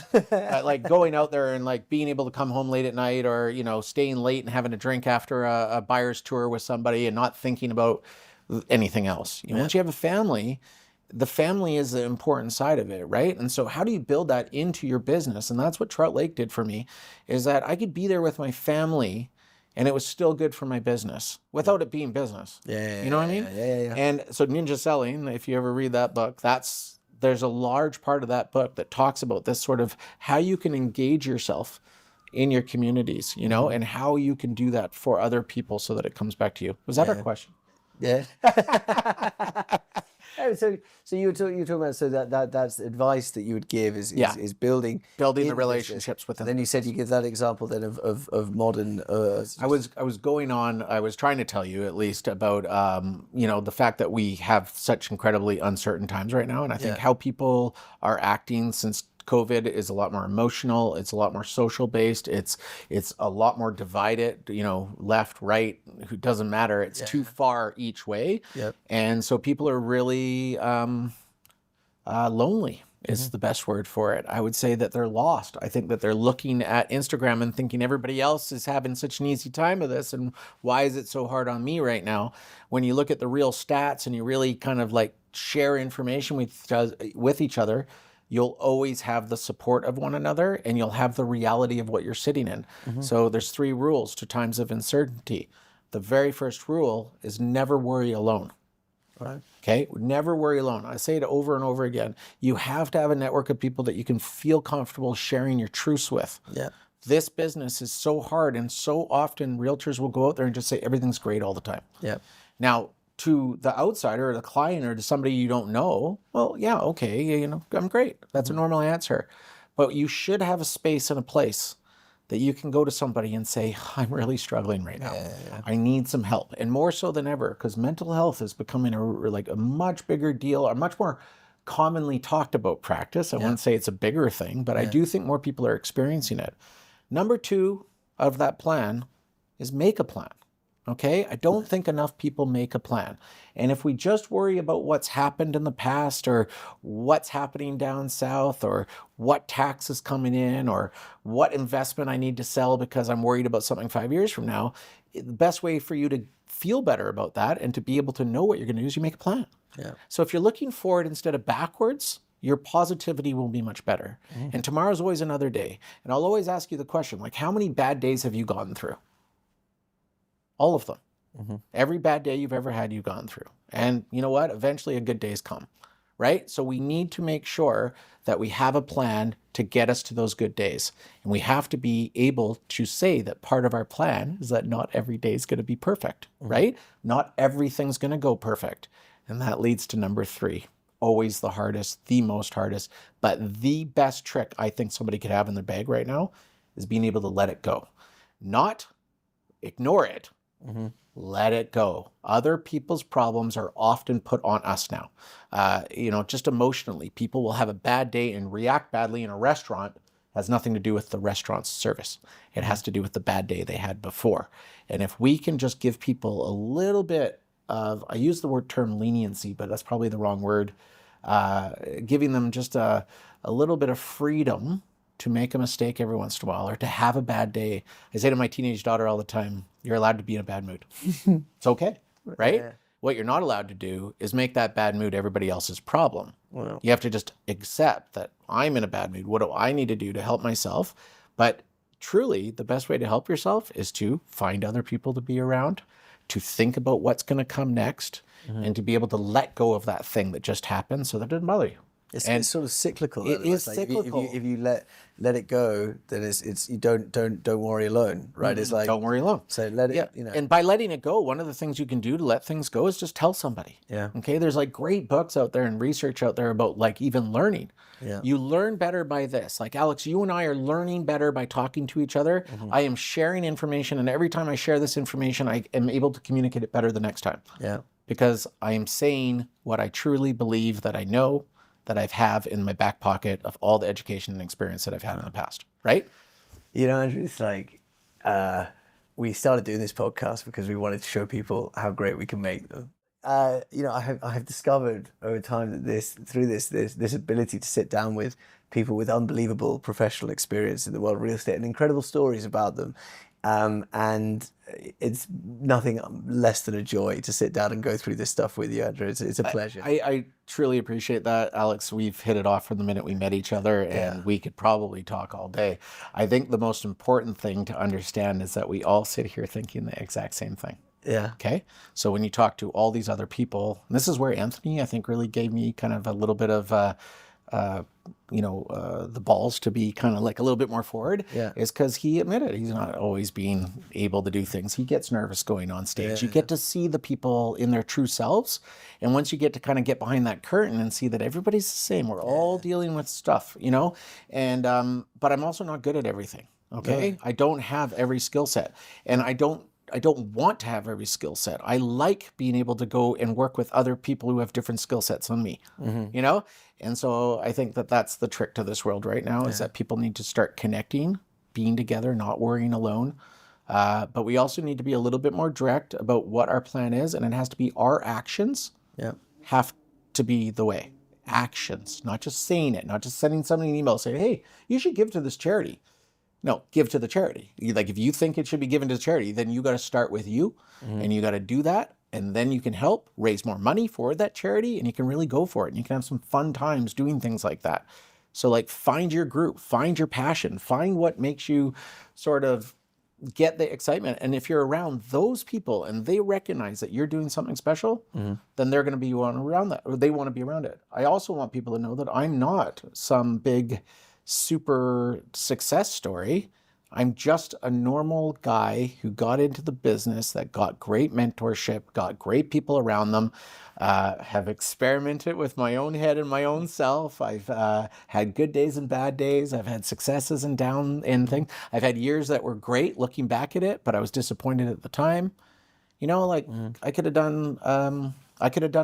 S2: going out there and being able to come home late at night, or, staying late and having a drink after a buyer's tour with somebody and not thinking about anything else. Once you have a family, the family is the important side of it, right? And so how do you build that into your business? And that's what Trout Lake did for me, is that I could be there with my family and it was still good for my business without it being business. You know what I mean?
S1: Yeah.
S2: And so Ninja Selling, if you ever read that book, there's a large part of that book that talks about this sort of how you can engage yourself in your communities, and how you can do that for other people so that it comes back to you. Was that our question?
S1: Yeah. So you were talking about that's the advice that you would give is building
S2: the relationships with them.
S1: Then you said you give that example then of modern.
S2: I was trying to tell you at least about the fact that we have such incredibly uncertain times right now, and I think how people are acting since COVID is a lot more emotional. It's a lot more social based. It's a lot more divided, left, right, it doesn't matter. It's too far each way.
S1: Yep.
S2: And so people are really lonely is the best word for it. I would say that they're lost. I think that they're looking at Instagram and thinking everybody else is having such an easy time of this, and why is it so hard on me right now? When you look at the real stats and you really kind of share information with each other, you'll always have the support of one another, and you'll have the reality of what you're sitting in. So there's 3 rules to times of uncertainty. The very first rule is never worry alone.
S1: Right.
S2: Okay? Never worry alone. I say it over and over again. You have to have a network of people that you can feel comfortable sharing your truths with.
S1: Yeah.
S2: This business is so hard, and so often realtors will go out there and just say everything's great all the time.
S1: Yeah.
S2: Now, to the outsider or the client or to somebody you don't know, well, yeah, okay, I'm great. That's a normal answer. But you should have a space and a place that you can go to somebody and say, I'm really struggling right now. I need some help. And more so than ever, because mental health is becoming a much bigger deal, a much more commonly talked about practice. I wouldn't say it's a bigger thing, but I do think more people are experiencing it. Number 2 of that plan is make a plan. Okay? I don't think enough people make a plan. And if we just worry about what's happened in the past or what's happening down south or what tax is coming in or what investment I need to sell because I'm worried about something 5 years from now, the best way for you to feel better about that and to be able to know what you're going to do is you make a plan. Yeah. So if you're looking forward instead of backwards, your positivity will be much better. And tomorrow's always another day. And I'll always ask you the question, like, how many bad days have you gone through? All of them. Every bad day you've ever had, you've gone through. And you know what? Eventually a good day's come, right? So we need to make sure that we have a plan to get us to those good days. And we have to be able to say that part of our plan is that not every day is going to be perfect, right? Not everything's going to go perfect. And that leads to number 3. Always the hardest, the most hardest, but the best trick I think somebody could have in their bag right now is being able to let it go. Not ignore it. Let it go. Other people's problems are often put on us now. Just emotionally, people will have a bad day and react badly in a restaurant. It has nothing to do with the restaurant's service. It has to do with the bad day they had before. And if we can just give people a little bit of, I use the term leniency, but that's probably the wrong word, giving them just a little bit of freedom to make a mistake every once in a while or to have a bad day. I say to my teenage daughter all the time, you're allowed to be in a bad mood. It's okay, right? Yeah. What you're not allowed to do is make that bad mood everybody else's problem. Well, you have to just accept that I'm in a bad mood. What do I need to do to help myself? But truly, the best way to help yourself is to find other people to be around, to think about what's going to come next, and to be able to let go of that thing that just happened so that it doesn't bother you.
S1: It's sort of cyclical.
S2: It is cyclical.
S1: If you let it go, then it's you don't worry alone, right? It's like
S2: don't worry alone.
S1: So let it.
S2: Yeah. And by letting it go, one of the things you can do to let things go is just tell somebody. Yeah. Okay. There's like great books out there and research out there about like even learning. Yeah. You learn better by this. Like Alex, you and I are learning better by talking to each other. I am sharing information, and every time I share this information, I am able to communicate it better the next time. Yeah. Because I am saying what I truly believe that I know, that I have in my back pocket of all the education and experience that I've had in the past, right?
S1: You know, Andrew, it's like we started doing this podcast because we wanted to show people how great we can make them. I have discovered over time that through this ability to sit down with people with unbelievable professional experience in the world of real estate and incredible stories about them. And it's nothing less than a joy to sit down and go through this stuff with you, Andrew. It's a pleasure.
S2: I truly appreciate that, Alex. We've hit it off from the minute we met each other, and we could probably talk all day. I think the most important thing to understand is that we all sit here thinking the exact same thing. Yeah. Okay. So when you talk to all these other people, and this is where Anthony, I think, really gave me kind of a little bit of the balls to be kind of like a little bit more forward, is because he admitted he's not always being able to do things. He gets nervous going on stage. You get to see the people in their true selves. And once you get to kind of get behind that curtain and see that everybody's the same, we're all dealing with stuff, and, but I'm also not good at everything. Okay. I don't have every skill set, and I don't want to have every skill set. I like being able to go and work with other people who have different skill sets than me, And so I think that that's the trick to this world right now is that people need to start connecting, being together, not worrying alone. But we also need to be a little bit more direct about what our plan is, and it has to be our actions have to be the way. Actions, not just saying it, not just sending somebody an email saying, hey, you should give to this charity. No, give to the charity. Like if you think it should be given to charity, then you got to start with you and you got to do that. And then you can help raise more money for that charity and you can really go for it. And you can have some fun times doing things like that. So like find your group, find your passion, find what makes you sort of get the excitement. And if you're around those people and they recognize that you're doing something special, then they're going to be around that, or they want to be around it. I also want people to know that I'm not some big super success story. I'm just a normal guy who got into the business, that got great mentorship, got great people around them, have experimented with my own head and my own self. I've had good days and bad days. I've had successes and down and things. I've had years that were great looking back at it, but I was disappointed at the time. You know, like I could have done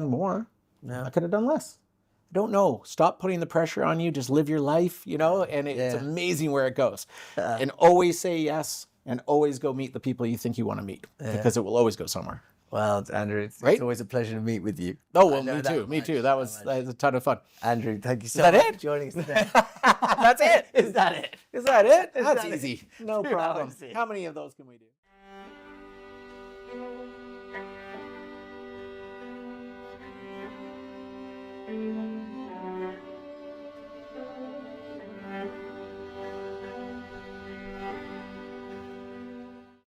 S2: more.
S1: Yeah.
S2: I could have done less. I don't know. Stop putting the pressure on you. Just live your life, you know, and it's amazing where it goes. And always say yes, and always go meet the people you think you want to meet, because it will always go somewhere.
S1: Well, Andrew, it's always a pleasure to meet with you.
S2: Oh, well, me too. Me too. That was a ton of fun.
S1: Andrew, thank you so much for joining us today.
S2: That's it.
S1: Is that it?
S2: Is that it? That's
S1: that
S2: easy.
S1: it?
S2: No problem.
S1: That's it.
S2: How many of those can we do?